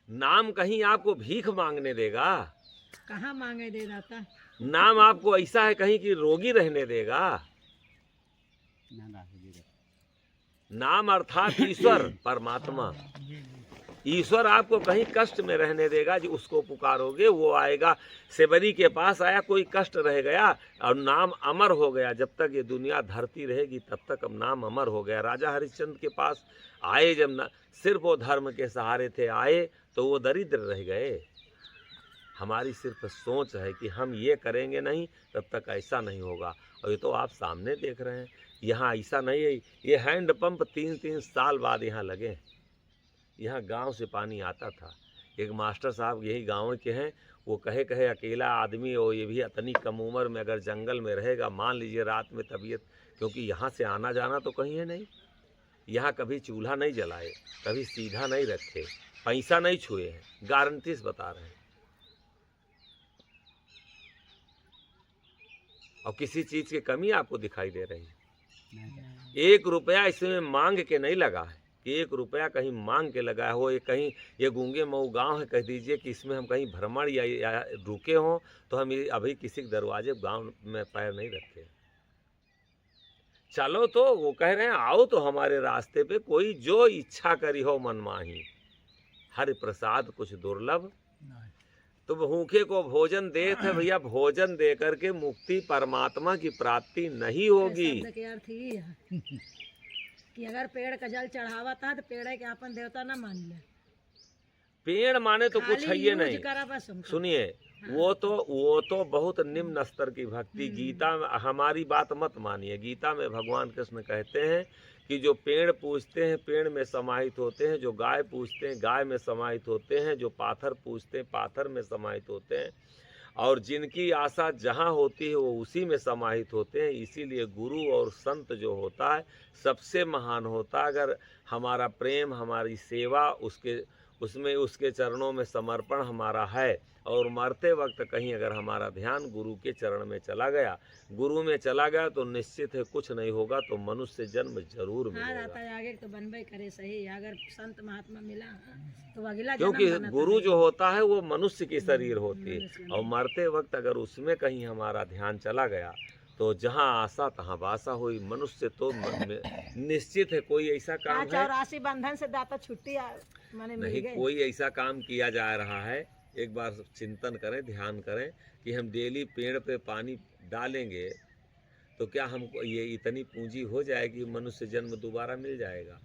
नाम कहीं आपको भीख मांगने देगा, कहाँ मांगे दे दाता। नाम आपको ऐसा है कहीं कि रोगी रहने देगा। नाम अर्थात ईश्वर परमात्मा, ईश्वर आपको कहीं कष्ट में रहने देगा। जो उसको पुकारोगे वो आएगा। सेवरी के पास आया, कोई कष्ट रह गया और नाम अमर हो गया। जब तक ये दुनिया धरती रहेगी तब तक अब नाम अमर हो गया। राजा हरिश्चंद्र के पास आए जब सिर्फ वो धर्म के सहारे थे आए तो वो दरिद्र रह गए। हमारी सिर्फ सोच है कि हम ये करेंगे नहीं तब तक ऐसा नहीं होगा। और ये तो आप सामने देख रहे हैं, यहाँ ऐसा नहीं है। ये हैंडपम्प 3-3 साल बाद यहाँ लगे। यहाँ गांव से पानी आता था। एक मास्टर साहब यही गांव के हैं, वो कहे अकेला आदमी और ये भी इतनी कम उम्र में अगर जंगल में रहेगा, मान लीजिए रात में तबीयत, क्योंकि यहाँ से आना जाना तो कहीं है नहीं। यहाँ कभी चूल्हा नहीं जलाए, कभी सीधा नहीं रखे, पैसा नहीं छुए हैं, गारंटी से बता रहे हैं। और किसी चीज़ की कमी आपको दिखाई दे रही है। 1 रुपया इसमें मांग के नहीं लगा है कि 1 रुपया कहीं मांग के लगा हो। ये कहीं ये गूंगे मऊ गांव है, कह दीजिए कि इसमें हम कहीं भ्रमण या रुके हों तो हम अभी किसी के दरवाजे गांव में पैर नहीं रखे। चलो तो वो कह रहे हैं आओ तो हमारे रास्ते पे, कोई जो इच्छा करी हो मनमाही, हरि प्रसाद कुछ दुर्लभ। तो भूखे को भोजन दे थे भैया, भोजन दे करके मुक्ति परमात्मा की प्राप्ति नहीं होगी। शब्द के अर्थ ही है कि अगर पेड़ का जल चढ़ावा था तो पेड़ के अपन देवता ना मान ले। पेड़ माने तो कुछ है ये नहीं। करा बस हमको। सुनिए, वो तो बहुत निम्न स्तर की भक्ति। गीता में हमारी बात मत मानिए। गीता में भगवान कृष्ण कहते हैं कि जो पेड़ पूजते हैं पेड़ में समाहित होते हैं, जो गाय पूजते हैं गाय में समाहित होते हैं, जो पाथर पूजते हैं पाथर में समाहित होते हैं, और जिनकी आशा जहाँ होती है वो उसी में समाहित होते हैं। इसीलिए गुरु और संत जो होता है सबसे महान होता है। अगर हमारा प्रेम, हमारी सेवा उसमें उसके चरणों में समर्पण हमारा है, और मरते वक्त कहीं अगर हमारा ध्यान गुरु के चरण में चला गया, गुरु में चला गया, तो निश्चित है कुछ नहीं होगा तो मनुष्य जन्म जरूर हाँ मिलेगा। रहता है आगे तो बनबे करे सही। अगर संत महात्मा मिला तो अगला क्योंकि जन्म बनता गुरु है। जो होता है वो मनुष्य की शरीर होती है, मनुष्य और मरते वक्त अगर उसमें कहीं हमारा ध्यान चला गया तो जहाँ आशा तहाँ बासा हुई। मनुष्य तो निश्चित है कोई ऐसा काम है 84 बंधन से दाता छुट्टी माने मिल नहीं, गए। कोई ऐसा काम किया जा रहा है। एक बार चिंतन करें, ध्यान करें कि हम डेली पेड़ पे पानी डालेंगे तो क्या हमको ये इतनी पूंजी हो जाएगी मनुष्य जन्म दोबारा मिल जाएगा।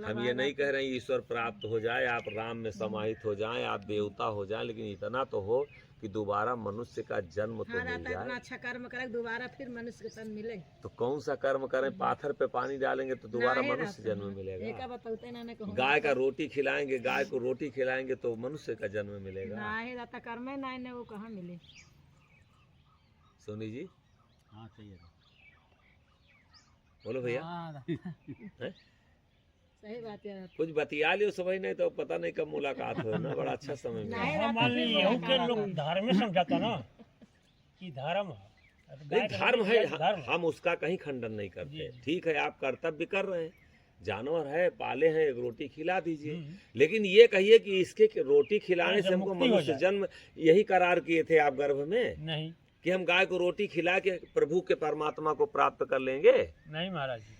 हम ये नहीं कह रहे हैं ईश्वर प्राप्त हो जाए, आप राम में समाहित हो जाएं, आप देवता हो जाएं, लेकिन इतना तो हो कि दोबारा मनुष्य का जन्म तो हाँ मिल रहता है इतना जाए। अच्छा कर्म करे दोबारा फिर मनुष्य के तन मिले। तो कौन सा कर्म करें? पाथर पे पानी डालेंगे तो दोबारा नहीं मनुष्य रहता जन्म है। मिलेगा। एका बताते ना ने कहूँ गाय का रोटी खिलाएंगे, गाय को रोटी खिलाएंगे तो मनुष्य का जन्म मिलेगा। नहीं रहता कर्म ही नहीं ने वो कहाँ मिले। सोनी जी हाँ सही है। बोलो भैया। हाँ, हैं? सही बात है। कुछ बतिया लियो सब नहीं तो पता नहीं कब मुलाकात हो ना, बड़ा अच्छा समय मिला। नहीं, हाँ, मान ली यहू के लोग धर्म में समझाता ना कि धर्म है। तो नहीं, गाय का धर्म है, धर्म है। हम उसका कहीं खंडन नहीं करते। जी। ठीक है, आप कर्तव्य कर रहे हैं, जानवर है पाले हैं, एक रोटी खिला दीजिए। हम्म। लेकिन ये कहिए कि इसके रोटी खिलाने हाँ, से जब हमको मुक्ति हो मनुष्य जाए। जन्म, यही करार किए थे आप गर्भ में नहीं कि हम गाय को रोटी खिला के प्रभु के परमात्मा को प्राप्त कर लेंगे। नहीं महाराज जी।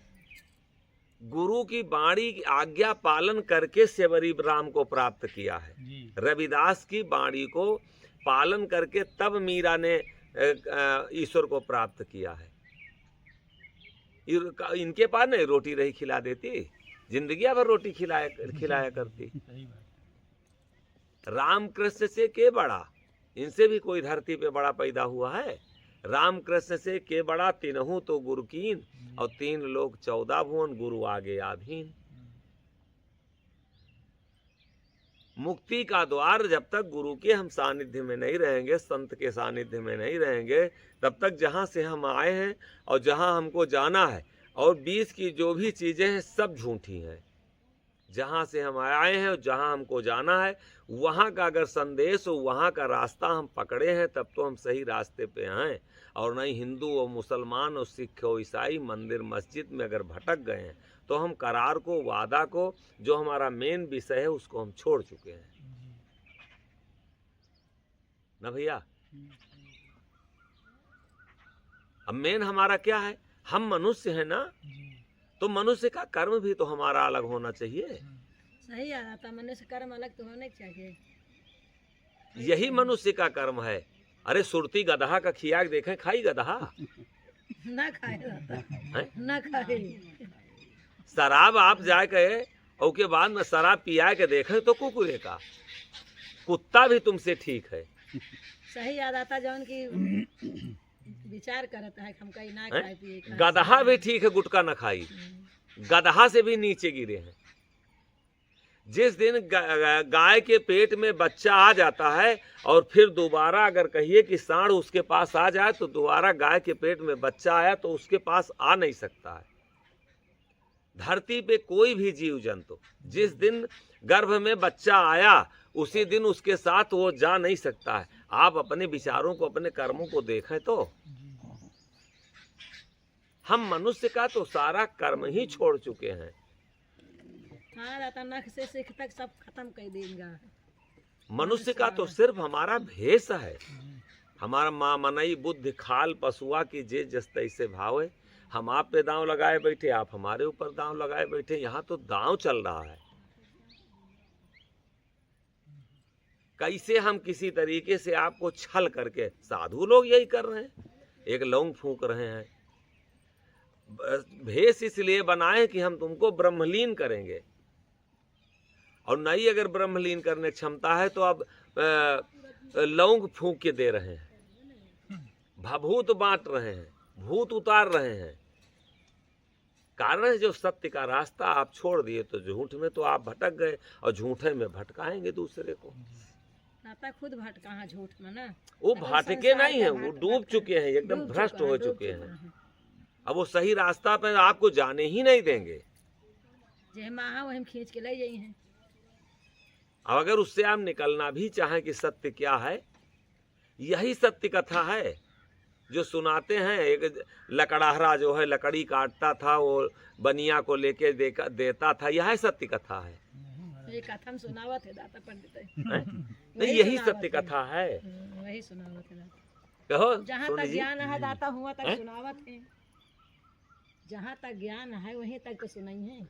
गुरु की वाणी की आज्ञा पालन करके सेवरी राम को प्राप्त किया है। जी रविदास की वाणी को पालन करके तब मीरा ने ईश्वर को प्राप्त किया है। इनके पास नहीं रोटी रही खिला देती, जिंदगी भर रोटी खिलाया करती। सही बात। राम कृष्ण से के बड़ा, इनसे भी कोई धरती पे बड़ा पैदा हुआ है? राम कृष्ण से के बड़ा तीनहु तो गुरु कीन, और 3 लोग 14 भुवन गुरु आगे आधीन। मुक्ति का द्वार जब तक गुरु के हम सानिध्य में नहीं रहेंगे, संत के सानिध्य में नहीं रहेंगे, तब तक जहाँ से हम आए हैं और जहाँ हमको जाना है और बीच की जो भी चीज़ें हैं सब झूठी हैं। जहाँ से हम आए हैं और जहाँ हमको जाना है वहाँ का अगर संदेश हो, वहाँ का रास्ता हम पकड़े हैं, तब तो हम सही रास्ते पे हैं। और नहीं हिंदू और मुसलमान और सिख और ईसाई मंदिर मस्जिद में अगर भटक गए हैं तो हम करार को, वादा को, जो हमारा मेन विषय है उसको हम छोड़ चुके हैं ना भैया। अब मेन हमारा क्या है? हम मनुष्य हैं ना, तो मनुष्य का कर्म भी तो हमारा अलग होना चाहिए। सही आ रहा था, मनुष्य कर्म अलग तो होने चाहिए। यही मनुष्य का कर्म है। अरे सुरती गदहा का खिया के देखें, खाई गदहा? ना खाए रहता, हैं? ना खाए। शराब आप जाके और के बाद में शराब पिया के देखें तो कुकुरे का, कुत्ता भी तुमसे ठीक है। सही याद आता जौन की विचार करता है, हम कहीं ना खाए पिए का। गदहा भी ठीक है, गुटका न खाई, गदहा से भी नीचे गिरे हैं। जिस दिन गाय के पेट में बच्चा आ जाता है और फिर दोबारा अगर कहिए कि सांड उसके पास आ जाए तो दोबारा गाय के पेट में बच्चा आया तो उसके पास आ नहीं सकता है। धरती पे कोई भी जीव जंतु जिस दिन गर्भ में बच्चा आया उसी दिन उसके साथ वो जा नहीं सकता है। आप अपने विचारों को, अपने कर्मों को देखें तो हम मनुष्य का तो सारा कर्म ही छोड़ चुके हैं। हाँ रहता, नख से सिख तक सब खत्म कर देगा। मनुष्य का तो सिर्फ हमारा भेष है। हमारा माँ मनई बुद्धि खाल पशुआ की जे जस तैसे भावे। हम आप पे दांव लगाए बैठे, आप हमारे ऊपर दांव लगाए बैठे। यहाँ तो दांव चल रहा है। कैसे हम किसी तरीके से आपको छल करके, साधु लोग यही कर रहे हैं, एक लौंग फूंक रहे हैं। भेष इसलिए बनाए कि हम तुमको ब्रह्मलीन करेंगे, और नहीं अगर ब्रह्मलीन करने क्षमता है तो अब लौंग फूंक के दे रहे हैं, भभूत बांट रहे हैं, भूत उतार रहे हैं। कारण है जो सत्य का रास्ता आप छोड़ दिए तो झूठ में तो आप भटक गए, और झूठे में भटकाएंगे दूसरे को। नाता खुद भटका है झूठ में ना। वो अगर भटके संसार नहीं के है, वो डूब चुके हैं, एकदम डूब भ्रष्ट चुका है, हो डूब चुके चुका हैं। है। अब वो सही रास्ता पे आपको जाने ही नहीं देंगे। जे महा वही खींच के ले जाई हैं। अब अगर उससे आप निकलना भी चाहें कि सत्य क्या है, यही सत्य कथा है जो सुनाते हैं। एक लकड़ाहरा जो है लकड़ी काटता था, वो बनिया को लेके देता था, यह सत्य कथा है। ये कथा हम सुनावत है दाता पंडित नहीं, यही सत्य कथा है। वही सुनावत है दाता। कहो जहाँ सोनी तक जी। ज्ञान है दाता हुआ तक हैं? सुनावत है। जहाँ तक ज्ञान है वहीं तक तो सुनाई है,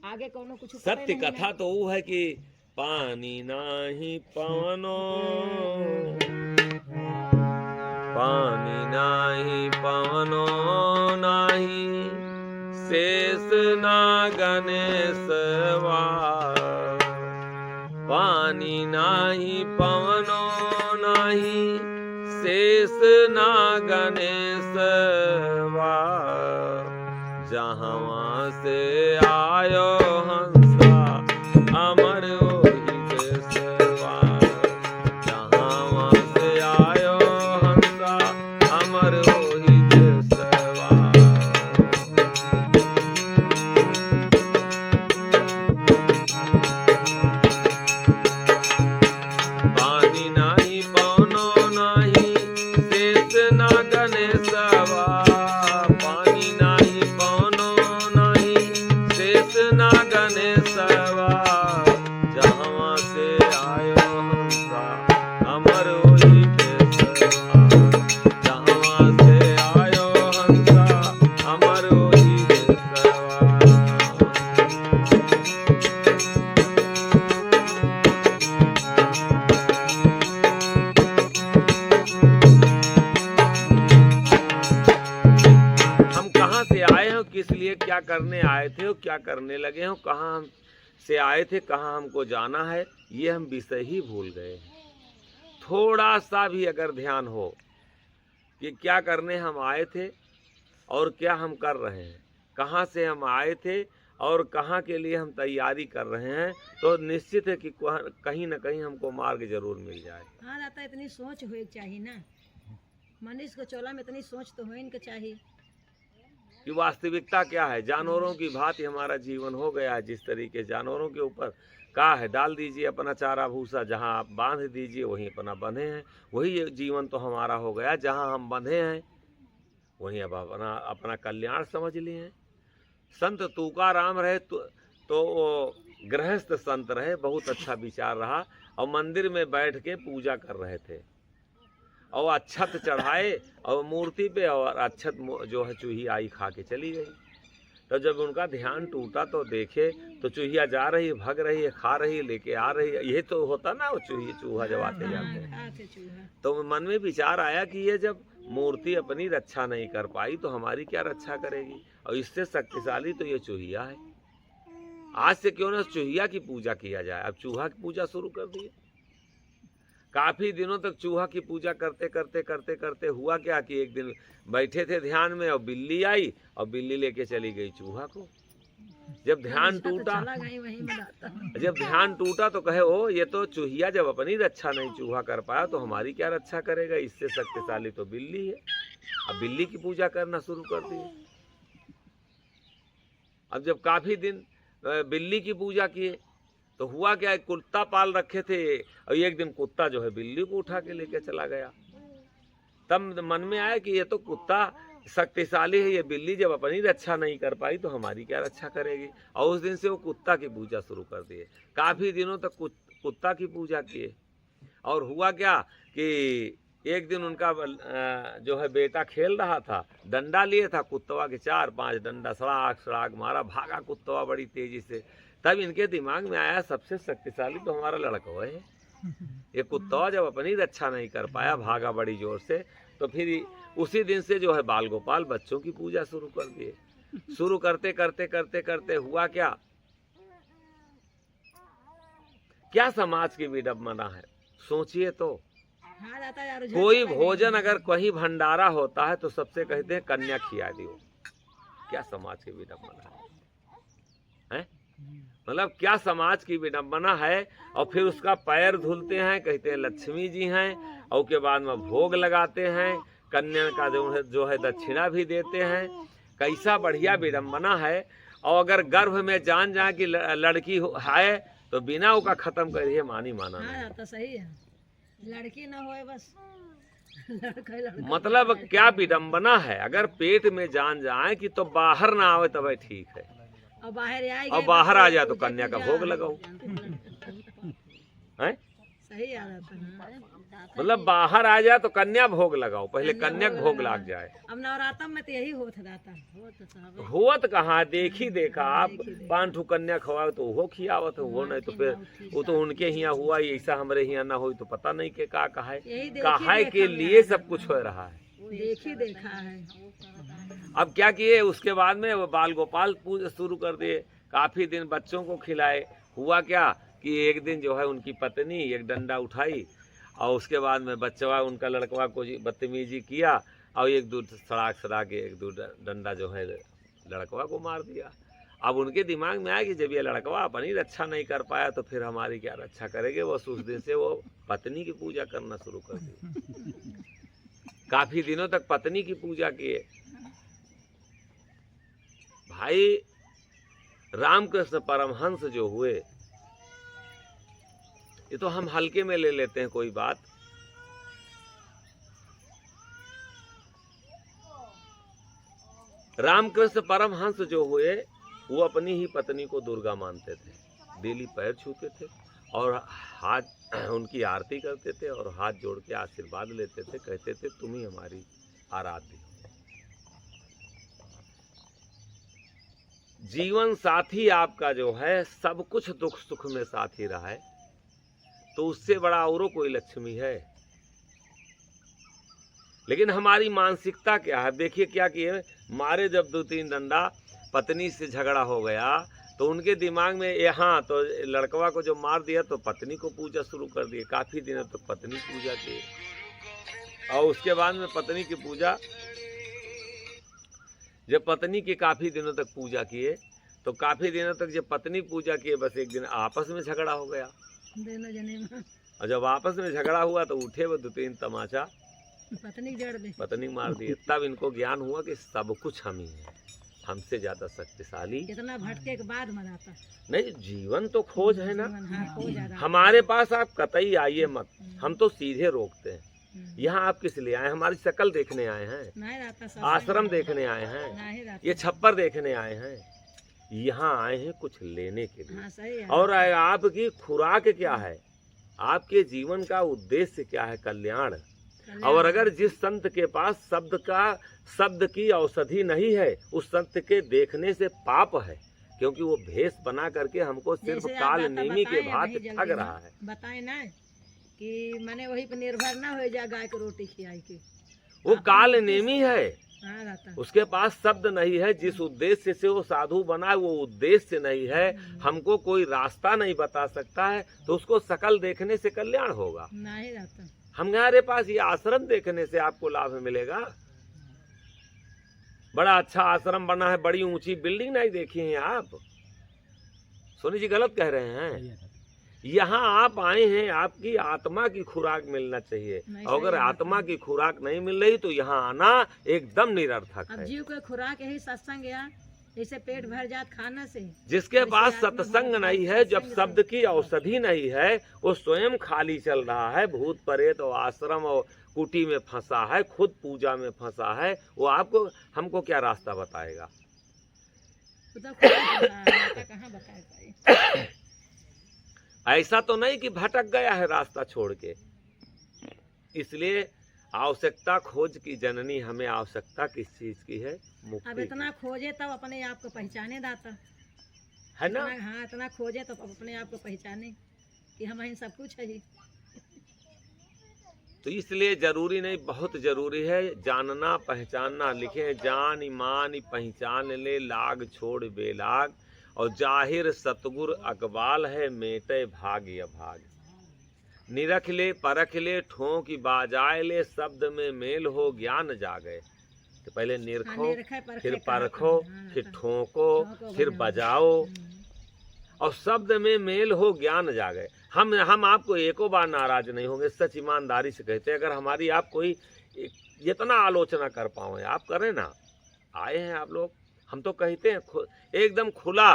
आगे कोनो कुछ पता सत्य नहीं कथा है। तो वो है कि पानी नाही पवनो, पानी नाही पवनो नाही, शेष ना गणेशवा। पानी नाही पवनो नाही, शेष ना गणेशवा। जहाँ से आयो हंसा अमर ओहि देशवा। जहाँ से आयो हंसा अमर ओहि देशवा। क्या करने आए थे और क्या करने लगे हो, कहाँ हम से आए थे, कहाँ हमको जाना है, ये हम विषय ही भूल गए हैं। थोड़ा सा भी अगर ध्यान हो कि क्या करने हम आए थे और क्या हम कर रहे हैं, कहाँ से हम आए थे और कहाँ के लिए हम तैयारी कर रहे हैं, तो निश्चित है कि कहीं ना कहीं हमको मार्ग जरूर मिल जाए। हाँ दाता, इतनी सोच हो चाहिए ना, मनुष्य को चोला में इतनी सोच तो हो इनके चाहिए कि वास्तविकता क्या है। जानवरों की भांति हमारा जीवन हो गया है। जिस तरीके जानवरों के ऊपर का है, डाल दीजिए अपना चारा भूसा, जहाँ आप बांध दीजिए वहीं अपना बंधे हैं, वही जीवन तो हमारा हो गया। जहाँ हम बंधे हैं वहीं अब अपना कल्याण समझ लिए हैं। संत तुकाराम रहे तो वो गृहस्थ संत रहे, बहुत अच्छा विचार रहा, और मंदिर में बैठ के पूजा कर रहे थे और अक्षत चढ़ाए और मूर्ति पे, और अक्षत जो है चूही आई खा के चली गई। तो जब उनका ध्यान टूटा तो देखे तो चूहिया जा रही है, भग रही है, खा रही है, लेके आ रही है। यही तो होता ना, वो चूहा जब आते जाते हैं। तो मन में विचार आया कि ये जब मूर्ति अपनी रक्षा नहीं कर पाई तो हमारी क्या रक्षा करेगी, और इससे शक्तिशाली तो ये चूहिया है। आज से क्यों ना चूहिया की पूजा किया जाए। अब चूहा की पूजा शुरू कर दी। काफी दिनों तक चूहा की पूजा करते करते करते करते हुआ क्या कि एक दिन बैठे थे ध्यान में और बिल्ली आई और बिल्ली लेके चली गई चूहा को। जब ध्यान टूटा तो कहे ओ, ये तो चूहिया जब अपनी रक्षा नहीं चूहा कर पाया तो हमारी क्या रक्षा करेगा, इससे शक्तिशाली तो बिल्ली है। अब बिल्ली की पूजा करना शुरू कर दी। अब जब काफी दिन बिल्ली की पूजा किए तो हुआ क्या, एक कुत्ता पाल रखे थे और एक दिन कुत्ता जो है बिल्ली को उठा के लेके चला गया। तब मन में आया कि ये तो कुत्ता शक्तिशाली है, ये बिल्ली जब अपनी रक्षा नहीं कर पाई तो हमारी क्या रक्षा करेगी। और उस दिन से वो कुत्ता की पूजा शुरू कर दिए। काफी दिनों तक कुत्ता की पूजा किए। और हुआ क्या कि एक दिन उनका जो है बेटा खेल रहा था, डंडा लिए था, कुत्तवा के 4-5 डंडा सड़ाक सड़ाक मारा, भागा कुत्तवा बड़ी तेजी से। तब इनके दिमाग में आया सबसे शक्तिशाली तो हमारा लड़का है। ये कुत्ता जब अपनी रक्षा नहीं कर पाया, भागा बड़ी जोर से, तो फिर उसी दिन से जो है बाल गोपाल बच्चों की पूजा शुरू कर दिए। शुरू करते करते करते करते हुआ क्या, क्या समाज की विडंबना है। सोचिए तो, कोई भोजन अगर कहीं भंडारा होता है तो सबसे कहते हैं कन्या खिया दियो। क्या समाज की विडंबना है? मतलब क्या समाज की विडंबना है। और फिर उसका पैर धुलते हैं, कहते हैं लक्ष्मी जी हैं, और उसके बाद में भोग लगाते हैं, कन्या का जो है दक्षिणा भी देते हैं। कैसा बढ़िया विडंबना है। और अगर गर्भ में जान जाए कि लड़की है तो बिना उसका खत्म करिए, मानी माना नहीं। तो सही है, लड़की ना होए बस मतलब क्या विडंबना है। अगर पेट में जान जाए कि तो बाहर ना आवे तब ठीक है, और बाहर आ जाए तो कन्या का भोग लगाओ। हैं? सही आदत है। मतलब बाहर आ जाए तो कन्या भोग लगाओ, पहले कन्या का भोग लग जाए। अब नवरात्र में तो यही होता दाता, होत कहाँ, देखी देखा। आप 5 ठो कन्या खवाओ तो वो खियावत, वो नहीं तो फिर वो तो उनके यहाँ हुआ, ऐसा हमारे यहाँ ना हो तो पता नहीं के का है के लिए सब कुछ हो रहा है। देखी देखा है। अब क्या किए, उसके बाद में वो बाल गोपाल पूजा शुरू कर दिए। काफी दिन बच्चों को खिलाए। हुआ क्या कि एक दिन जो है उनकी पत्नी एक डंडा उठाई और उसके बाद में बच्चा उनका लड़कवा को बदतमीजी किया और एक दो सड़ा के एक दो डंडा जो है लड़कवा को मार दिया। अब उनके दिमाग में आया कि जब ये लड़कवा अपनी रक्षा नहीं कर पाया तो फिर हमारी क्या रक्षा करेंगे। वो उस दिन से वो पत्नी की पूजा करना शुरू कर दी। काफी दिनों तक पत्नी की पूजा किए। भाई रामकृष्ण परमहंस जो हुए, ये तो हम हल्के में ले लेते हैं कोई बात। रामकृष्ण परमहंस जो हुए वो अपनी ही पत्नी को दुर्गा मानते थे। डेली पैर छूते थे और हाथ उनकी आरती करते थे और हाथ जोड़ के आशीर्वाद लेते थे। कहते थे तुम ही हमारी आराध्य हो। जीवन साथी आपका जो है सब कुछ दुख सुख में साथी रहा है तो उससे बड़ा औरों कोई लक्ष्मी है। लेकिन हमारी मानसिकता क्या है, देखिए क्या किए, मारे जब 2-3 डंडा पत्नी से झगड़ा हो गया तो उनके दिमाग में यहाँ तो लड़कवा को जो मार दिया तो पत्नी को पूजा शुरू कर दिए, काफ़ी दिनों तक पत्नी पूजा की, और उसके बाद में पत्नी की पूजा, जब पत्नी की काफ़ी दिनों तक पूजा किए तो काफ़ी दिनों तक जब पत्नी पूजा किए, बस एक दिन आपस में झगड़ा हो गया, दोनों जने में और जब आपस में झगड़ा हुआ तो उठे वो 2-3 तमाचा पत्नी जड़ दे। पत्नी मार दिए। तब इनको ज्ञान हुआ कि सब कुछ हम ही हैं, हमसे ज़्यादा शक्तिशाली कितना भटके के बाद मराता। नहीं, जीवन तो खोज है ना। जीवन, हाँ, खो जा रहा। हमारे पास आप कतई आइए मत, हम तो सीधे रोकते हैं। यहाँ आप किस लिए आए? हमारी शक्ल देखने आए हैं, नहीं रहता सब आश्रम देखने आए हैं, नहीं रहता। ये छप्पर देखने आए हैं, यहाँ आए हैं कुछ लेने के लिए। हाँ सही है। और आपकी खुराक क्या है, आपके जीवन का उद्देश्य क्या है? कल्याण। और अगर जिस संत के पास शब्द की औषधि नहीं है, उस संत के देखने से पाप है, क्योंकि वो भेष बना करके हमको सिर्फ जैसे आप काल बात नेमी के बताएं भांति वही जल्दी ठग ना रहा है। बताए ना कि मने वही पर निर्भर ना हो जा, गाय को रोटी खिलाई के। वो आप काल लोग नेमी है, हाँ रहता। उसके पास शब्द नहीं है। जिस उद्देश्य से वो साधु बना है वो उद्देश्य नहीं है, हमको कोई रास्ता नहीं बता सकता है, तो उसको शकल देखने से कल्याण होगा। नहीं रहता। हमारे पास ये आश्रम देखने से आपको लाभ मिलेगा। बड़ा अच्छा आश्रम बना है, बड़ी ऊंची बिल्डिंग नहीं देखी है आप? सोनी जी गलत कह रहे हैं। यहाँ आप आए हैं, आपकी आत्मा की खुराक मिलना चाहिए, नहीं, और अगर सही बात आत्मा है। की खुराक नहीं मिल रही तो यहाँ आना एकदम निरर्थक अब है। जीव के खुराक यही सत्संग या जैसे पेट भर जात खाना से। जिसके वैसे पास आत्मा सत्संग भर नहीं जात है, जब सत्संग शब्द से। की औषधि नहीं है, वो स्वयं खाली चल रहा है, भूत प्रेत और आश्रम और कुटी में फंसा है, खुद पूजा में फंसा है, वो आपको हमको क्या रास्ता बताएगा? खुदा कहाँ बताए पाए। ऐसा तो नहीं कि भटक गया है रास्ता छोड़ के। इसलिए आवश्यकता खोज की जननी, हमें आवश्यकता किस चीज की है? अब मुक्ति इतना की। खोजे तब अपने आप को पहचाने दाता है ना? हाँ इतना खोजे तो अपने आप को पहचाने कि हम ही सब कुछ है ही। तो इसलिए जरूरी नहीं, बहुत जरूरी है जानना पहचानना। लिखे जान ईमान पहचान ले, लाग छोड़ बेलाग, और जाहिर सतगुर अकबाल है, मेटे भाग अभाग। निरख ले परख ले, ठोंक बाजाए ले, शब्द में मेल हो ज्ञान जागे। तो पहले निरखो, फिर परखो, फिर ठोंको, फिर बजाओ, और शब्द में मेल हो ज्ञान जागे। हम आपको एको बार नाराज नहीं होंगे, सच ईमानदारी से कहते हैं। अगर हमारी आप कोई जितना आलोचना कर पाओ, आप करें ना, आए हैं आप लोग, हम तो कहते हैं एकदम खुला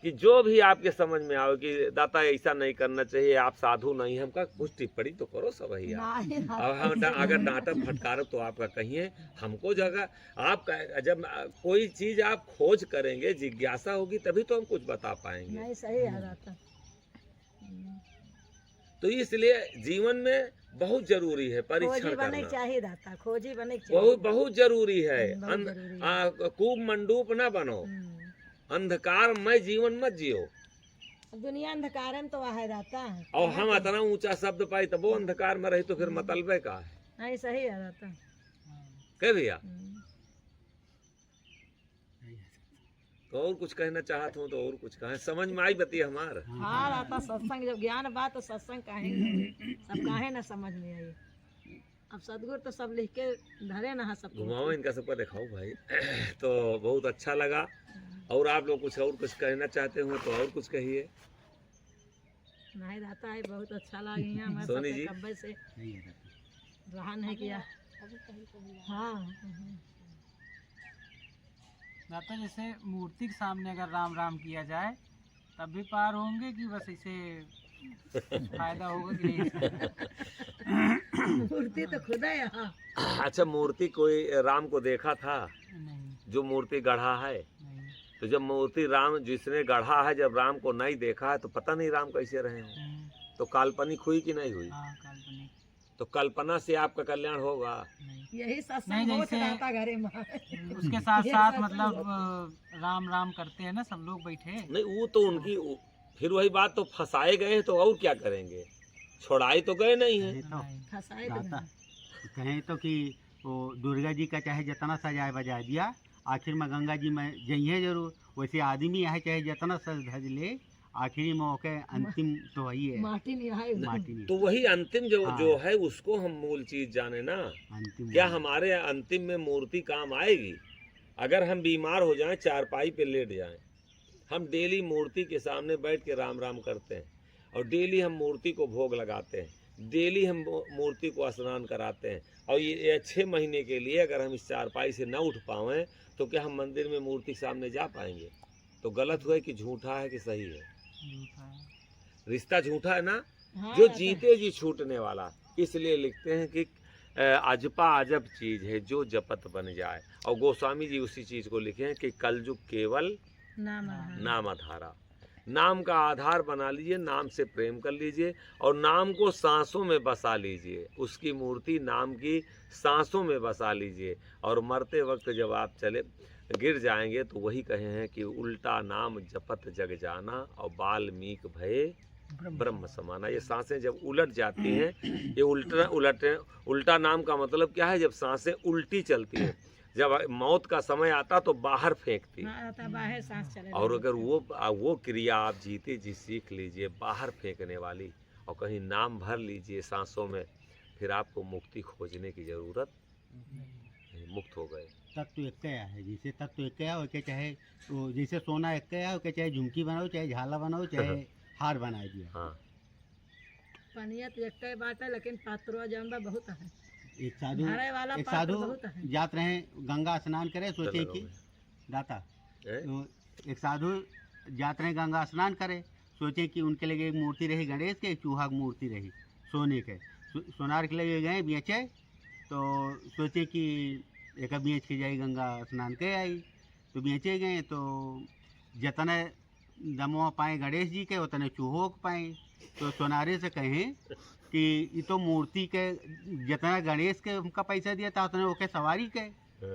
कि जो भी आपके समझ में आओ कि दाता ऐसा नहीं करना चाहिए, आप साधु नहीं, हमका कुछ टिप्पणी तो करो सब भैया। और हम अगर डांटा फटकारो तो आपका कहिए, हमको जगह आप जब कोई चीज आप खोज करेंगे, जिज्ञासा होगी, तभी तो हम कुछ बता पाएंगे। नहीं सही है रहता। तो इसलिए जीवन में बहुत जरूरी है खोजी परीक्षण बने करना, चाहिए रहता, खोजी बने चाहिए। बहुत बहुत जरूरी है। बहुत जरूरी है। कूप मंडूप ना बनो, अंधकार में जीवन मत जियो। अब दुनिया अंधकार में तो वह रहता है। और हम इतना ऊंचा शब्द पाई तब वो अंधकार में रही तो फिर मतलबे का है? नहीं सही है रहता। कह भैया, तो और कुछ कहना चाहत हूँ तो और कुछ कहें, समझ में आई बतिया हमार। हाँ रहता सत्संग, जब ज्ञान बात तो सत्संग काहे सब काहे ना समझ में आई। अब सदगुरु तो सब लिख के धरे ना है सब। घुमाओ इनका सबका दिखाओ भाई। तो बहुत अच्छा लगा। और आप लोग कुछ और कुछ कहना चाहते हो तो और कुछ कहिए। नहीं रहता है, बहुत अच्छा लगा यहाँ मैं सोनी जी? कब्बे से रहा नहीं किया। हाँ दाता जैसे मूर्ति के सामने अगर राम राम किया जाए तब भी पार होंगे कि बस इसे फायदा होगा कि नहीं? मूर्ति तो खुदा है। हाँ अच्छा, मूर्ति कोई राम को देखा था? नहीं जो मूर्ति गढ़ा है, नहीं। तो जब मूर्ति राम जिसने गढ़ा है, जब राम को नहीं देखा है तो पता नहीं राम कैसे रहे हैं। तो काल्पनिक हुई कि नहीं हुई? हाँ काल्पनिक तो कल्पना से आपका कल्याण होगा? नहीं। यही नहीं, सत्संग बहुत जैसे- रहता घरे में। उसके साथ साथ मतलब राम राम करते हैं ना सब लोग बैठे। नहीं, वो तो उनकी फिर वही बात, तो फंसाए गए हैं तो और क्या करेंगे? छोड़ाई तो गए नहीं है। कहें तो नहीं। फसाए तो दाता नहीं। कहें तो कि वो दुर्गा जी का चाहे जितना सजाए बजा दिया, आखिर में गंगा जी में जइए जरूर। वैसे आदमी है चाहे जितना सज धज ले, आखिरी में ओके अंतिम तो वही है, माटी नहीं आए माटी नहीं। तो वही अंतिम जो हाँ। जो है उसको हम मूल चीज जाने ना। अंतिम क्या वही। हमारे अंतिम में मूर्ति काम आएगी? अगर हम बीमार हो जाएं, चारपाई पे लेट जाएं, हम डेली मूर्ति के सामने बैठ के राम राम करते हैं, और डेली हम मूर्ति को भोग लगाते हैं, डेली हम मूर्ति को स्नान कराते हैं, और ये 6 महीने के लिए अगर हम इस चारपाई से न उठ पाएं तो क्या हम मंदिर में मूर्ति के सामने जा पाएंगे? तो गलत हुआ कि झूठा है कि सही है? झूठा है। रिश्ता झूठा है ना। हाँ, जो जीते जी छूटने वाला। इसलिए लिखते हैं कि अजपा अजब चीज है जो जपत बन जाए। और गोस्वामी जी उसी चीज को लिखे हैं कि कलयुग केवल नाम आधार। नाम आधारा। नाम का आधार बना लीजिए, नाम से प्रेम कर लीजिए, और नाम को सांसों में बसा लीजिए। उसकी मूर्ति नाम की सांसों में बसा लीजिए, और मरते वक्त जब आप चले गिर जाएंगे तो वही कहे हैं कि उल्टा नाम जपत जग जाना, और बाल्मीक भये ब्रह्म समाना। ये सांसें जब उलट जाती हैं, ये उल्टा नाम का मतलब क्या है? जब सांसें उल्टी चलती हैं, जब मौत का समय आता तो बाहर फेंकती है। हाँ, आता बाहर सांस चले और जाने अगर वो क्रिया आप जीते जी सीख लीजिए, बाहर फेंकने वाली, और कहीं नाम भर लीजिए सांसों में, फिर आपको मुक्ति खोजने की जरूरत नहीं, मुक्त हो गए। तत्व एक है, जैसे तत्व एक है वैसे, चाहे वो जैसे सोना एक है वैसे, चाहे झुमकी बनाओ, चाहे झाला बनाओ, चाहे हार बना दिया। हाँ, पनिया तो एक बात है, लेकिन पात्रो जंबा बहुत है। एक साधु भरे वाला एक पात्र साधु बहुत है। जात रहे गंगा स्नान करे, सोचे चलो कि भाई। दाता हैं? तो एक साधु जात रहे गंगा स्नान करे, सोचे कि उनके लगे एक मूर्ति रही गणेश के, एक चूहा की मूर्ति रही सोने के, सोनार के लगे गए बेचे, तो सोचे कि एक बेच के जाई गंगा स्नान के आई, तो बेचे गए तो जितने दमवा पाए गणेश जी के उतने चूहों के पाए। तो सोनारे से कहें कि ये तो मूर्ति के जितना गणेश के उनका पैसा दिया था उतने ओके सवारी के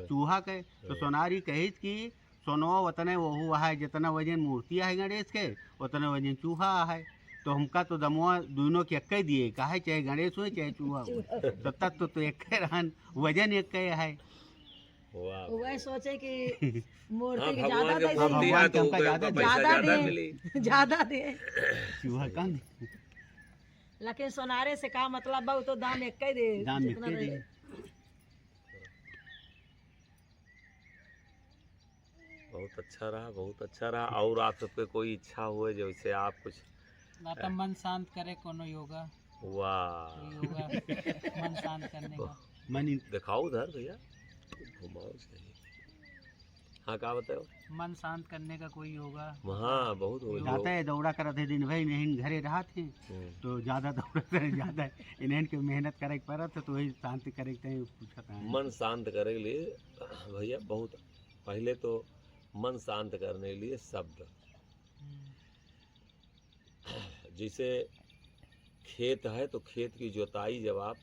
चूहा के। तो सोनारी कही कि सोनवा उतने वो हुआ है, जितना वजन मूर्ति है गणेश के उतने वजन चूहा है। तो हमका तो दमुआ दोनों के एक दिए, कहा चाहे गणेश हो चाहे चूहा हो, तो तत्व तो एक रहन, वजन एक है। वाह। वह सोचे कि मूर्ति हाँ, की भगवान ज्यादा के दे मूर्ति देंगे, है तो हमका उनका पैसा ज्यादा ज्यादा दे। मिली। ज्यादा दे। चूहा कम लेकिन सोनारे से का मतलब बा, वो तो दाम एक ही दे, दाम जितना एक ही रहे। दे। बहुत अच्छा रहा, बहुत अच्छा रहा। और आप सबके कोई इच्छा हुए जैसे आप कुछ? दाता मन शांत करे, कोनो योगा, वाह, कोई योगा मन शांत करने का। मन दिखाओ उधर भैया, घुमाओ सही। हाँ, क्या बताओ? मन शांत करने का कोई योगा। हाँ, बहुत हो जाता है दौड़ा करते दिन भाई नहीं घरे रहा थे, तो ज़्यादा दौड़ते हैं, ज़्यादा इन्हें के मेहनत करे पड़ा तो वही शांति करे के पूछता है। मन शांत करने के लिए भैया बहुत पहले तो मन शांत करने के लिए शब्द, जैसे खेत है तो खेत की जुताई जब आप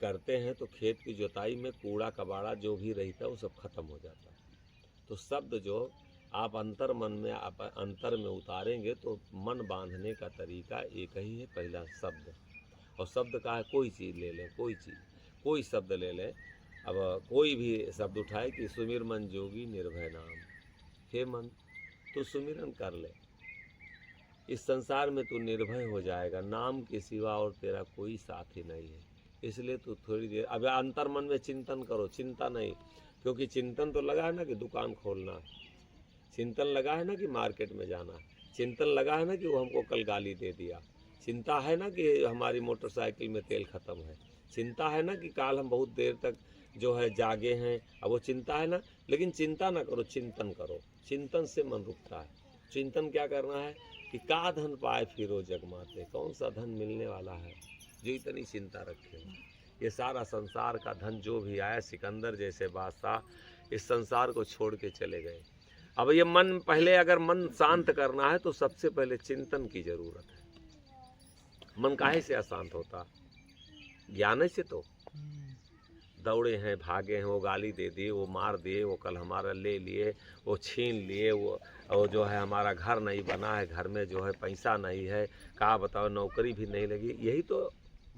करते हैं तो खेत की जुताई में कूड़ा कबाड़ा जो भी रहता है वो सब खत्म हो जाता है। तो शब्द जो आप अंतर मन में आप अंतर में उतारेंगे तो मन बांधने का तरीका एक ही है, पहला शब्द। और शब्द का है कोई चीज़ ले लें, कोई चीज़, कोई शब्द ले लें। अब कोई भी शब्द उठाए कि सुमिर मन जोगी निर्भय नाम, हे मन तू सुमिरन कर ले, इस संसार में तू निर्भय हो जाएगा, नाम के सिवा और तेरा कोई साथी नहीं है। इसलिए तू थोड़ी देर अब अंतर मन में चिंतन करो, चिंता नहीं, क्योंकि चिंतन तो लगा है ना कि दुकान खोलना है, चिंतन लगा है ना कि मार्केट में जाना है, चिंतन लगा है ना कि वो हमको कल गाली दे दिया, चिंता है ना कि हमारी मोटरसाइकिल में तेल ख़त्म है, चिंता है ना कि काल हम बहुत देर तक जो है जागे हैं, अब वो चिंता है ना। लेकिन चिंता ना करो, चिंतन करो, चिंतन से मन रुकता है। चिंतन क्या करना है कि का धन पाए फिरो जगमाते, कौन सा धन मिलने वाला है जो इतनी चिंता रखे हो। ये सारा संसार का धन जो भी आया, सिकंदर जैसे बादशाह इस संसार को छोड़ के चले गए। अब ये मन, पहले अगर मन शांत करना है तो सबसे पहले चिंतन की जरूरत है। मन काहे से अशांत होता? ज्ञान से तो दौड़े हैं, भागे हैं, वो गाली दे दिए, वो मार दिए, वो कल हमारा ले लिए, वो छीन लिए, वो जो है हमारा घर नहीं बना है, घर में जो है पैसा नहीं है, कहा बताओ नौकरी भी नहीं लगी, यही तो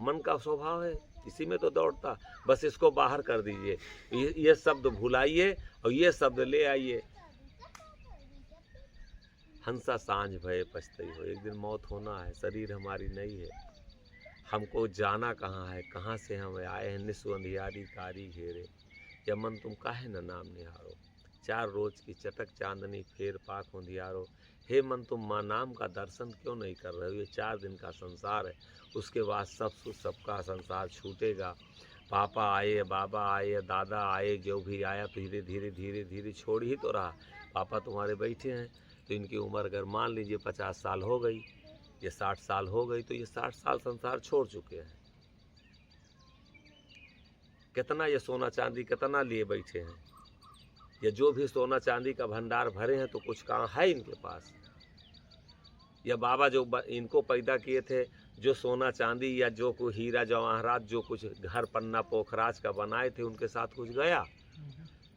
मन का स्वभाव है, इसी में तो दौड़ता। बस इसको बाहर कर दीजिए, ये शब्द भुलाइए और ये शब्द ले आइए। हंसा सांझ भय पछतई हो, एक दिन मौत होना है, शरीर हमारी नहीं है, हमको जाना कहाँ है, कहाँ से हम आए हैं, निस्व अंधियारी कारी घेरे, या मन तुम काहे न नाम निहारो, 4 रोज की चटक चांदनी फेर पाक अंधियारो। हे मन तुम माँ नाम का दर्शन क्यों नहीं कर रहे हो, ये 4 दिन का संसार है, उसके बाद सबका संसार छूटेगा। पापा आए, बाबा आए, दादा आए, जो भी आया धीरे धीरे धीरे धीरे छोड़ ही तो रहा। पापा तुम्हारे बैठे हैं तो इनकी उम्र अगर मान लीजिए 50 साल हो गई, ये 60 साल हो गई, तो ये 60 साल संसार छोड़ चुके हैं। कितना ये सोना चांदी कितना लिए बैठे हैं, ये जो भी सोना चांदी का भंडार भरे हैं तो कुछ कहाँ है इनके पास। या बाबा जो इनको पैदा किए थे, जो सोना चांदी या जो कोई हीरा जवाहरात जो कुछ घर पन्ना पोखराज का बनाए थे, उनके साथ कुछ गया।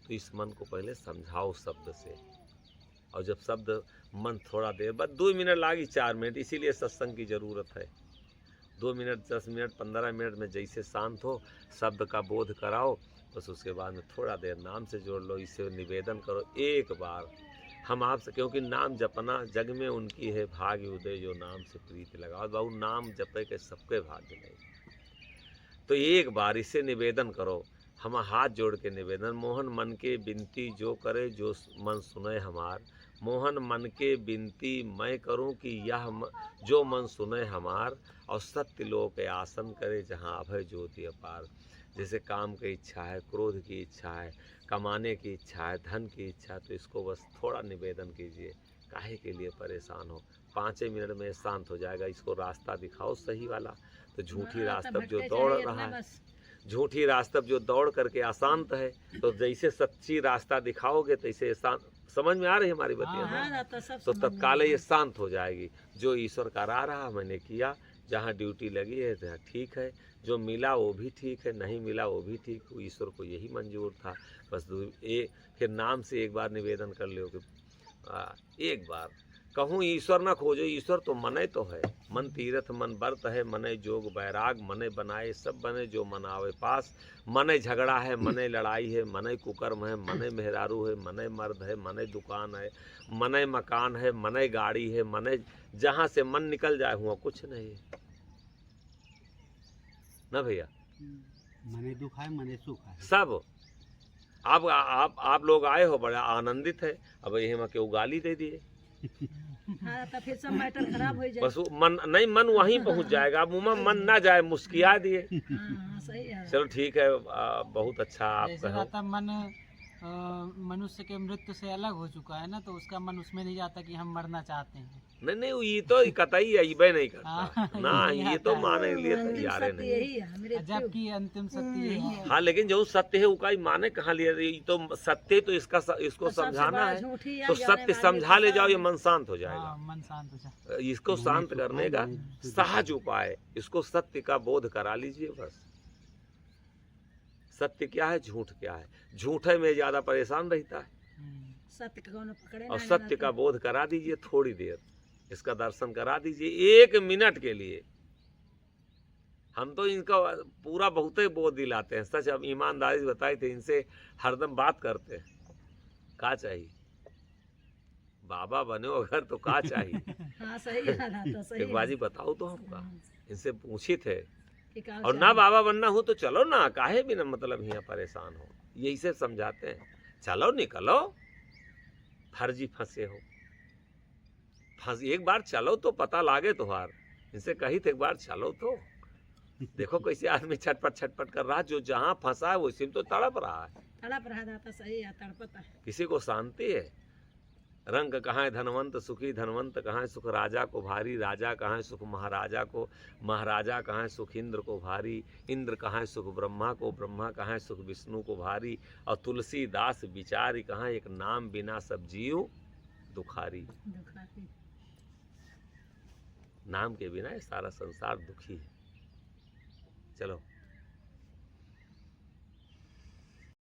तो इस मन को पहले समझाओ शब्द से, और जब शब्द मन थोड़ा देर बस 2 मिनट लागी 4 मिनट, इसीलिए सत्संग की ज़रूरत है। 2 मिनट 10 मिनट 15 मिनट में जैसे शांत हो, शब्द का बोध कराओ, बस उसके बाद में थोड़ा देर नाम से जोड़ लो, इससे निवेदन करो एक बार हम आपसे, क्योंकि नाम जपना जग में उनकी है भाग्य उदय, जो नाम से प्रीति लगाओ। बाबू नाम जपे के सबके भाग्य नहीं, तो एक बार इससे निवेदन करो। हम हाथ जोड़ के निवेदन, मोहन मन के बिनती जो करे, जो मन सुने हमार, मोहन मन के बिनती मैं करूं कि यह जो मन सुने हमार, और सत्य लोक के आसन करे जहां अभय ज्योति अपार। जैसे काम की इच्छा है, क्रोध की इच्छा है, कमाने की इच्छा है, धन की इच्छा, तो इसको बस थोड़ा निवेदन कीजिए, काहे के लिए परेशान हो, 5 मिनट में शांत हो जाएगा। इसको रास्ता दिखाओ सही वाला, तो झूठी रास्ता जो दौड़ रहा है, झूठी रास्ता जो दौड़ करके अशांत है, तो जैसे सच्ची रास्ता दिखाओगे तैसे शांत। समझ में आ रही हमारी बतिया? तो तत्काल ये शांत हो जाएगी। जो ईश्वर करा रहा मैंने किया, जहाँ ड्यूटी लगी है जहाँ ठीक है, जो मिला वो भी ठीक है, नहीं मिला वो भी ठीक, वो ईश्वर को यही मंजूर था। बस फिर नाम से एक बार निवेदन कर लो कि एक बार कहूँ ईश्वर ना खोजो, ईश्वर तो मने तो है, मन तीरथ मन व्रत है, मने जोग बैराग, मने बनाए सब बने जो मन आवे पास, मने झगड़ा है, मने लड़ाई है, मने कुकर्म है, मने मेहरारू है, मने मर्द है, मने दुकान है, मने मकान है, मने गाड़ी है, मने जहाँ से मन निकल जाए हुआ कुछ नहीं है ना भैया। मने दुख है, मने सुख है, सब आप लोग आए हो, बड़ा आनंदित है। अब ये हम क्यों गाली दे दिए, हाँ, तो फिर सब मैटर खराब हो जाए। बस मन नहीं, मन वहीं पहुंच जाएगा। अब मुँह मन ना जाए, मुस्किया दिए। हाँ, सही है। चलो ठीक है, बहुत अच्छा आप जैसे कहो। रहता मन मनुष्य के मृत्यु से अलग हो चुका है ना, तो उसका मन उसमें नहीं जाता कि हम मरना चाहते हैं। नहीं ये तो कतई अइबे नहीं करता हाँ, ना, ये तो माने के लिए अंतिम तैयार सत्य नहीं। यही है, मृत्यु। जबकि अंतिम सत्य यही है। हाँ, लेकिन जो सत्य है उसका माने कहाँ लिया, ये तो सत्य तो इसको और सबसे समझाना बड़ा है, झूठी या तो जाने सत्य वाली समझा ले जाओ, ये सब। मन शांत हो जाएगा। हाँ, मन शांत हो जाए। इसको शांत करने का सहज उपाय, इसको सत्य का बोध करा लीजिए बस। सत्य क्या है, झूठ क्या है, झूठे में ज्यादा परेशान रहता है, सत्य को कौनो पकड़े और ना सत्य जाते। का बोध करा दीजिए। थोड़ी देर इसका दर्शन करा दीजिए, 1 मिनट के लिए। हम तो इनका पूरा बहुत ही बोध दिलाते हैं, सच। अब ईमानदारी से बताए थे, इनसे हरदम बात करते हैं, का चाहिए बाबा बने हो अगर तो का चाहिए। हाँ, सही है, तो सही एक बाजी बताओ तो हमका, हाँ, इनसे पूछी थे, कि का और ना बाबा बनना हो तो चलो ना, काहे बिना मतलब यहाँ परेशान हो, यही से समझाते हैं। चलो निकलो, फर्जी फंसे हो, एक बार चलो तो पता लागे तुहार। इनसे कही थे एक बार चलो तो देखो कैसे आदमी छटपट छटपट कर रहा है, जो जहाँ फंसा है उसी में तो तड़प रहा है। तड़प रहा जाता, सही है, तड़पता है। किसी को शांति है, रंग कहाँ है धनवंत सुखी, धनवंत कहाँ है सुख राजा को भारी, राजा कहाँ है सुख महाराजा को, महाराजा कहाँ है सुख इंद्र को भारी, इंद्र कहाँ है सुख ब्रह्मा को, ब्रह्मा कहाँ है सुख विष्णु को भारी, और तुलसीदास विचारी कहाँ, एक नाम बिना सब जीव दुखारी। दुखाती। नाम के बिना ये सारा संसार दुखी है। चलो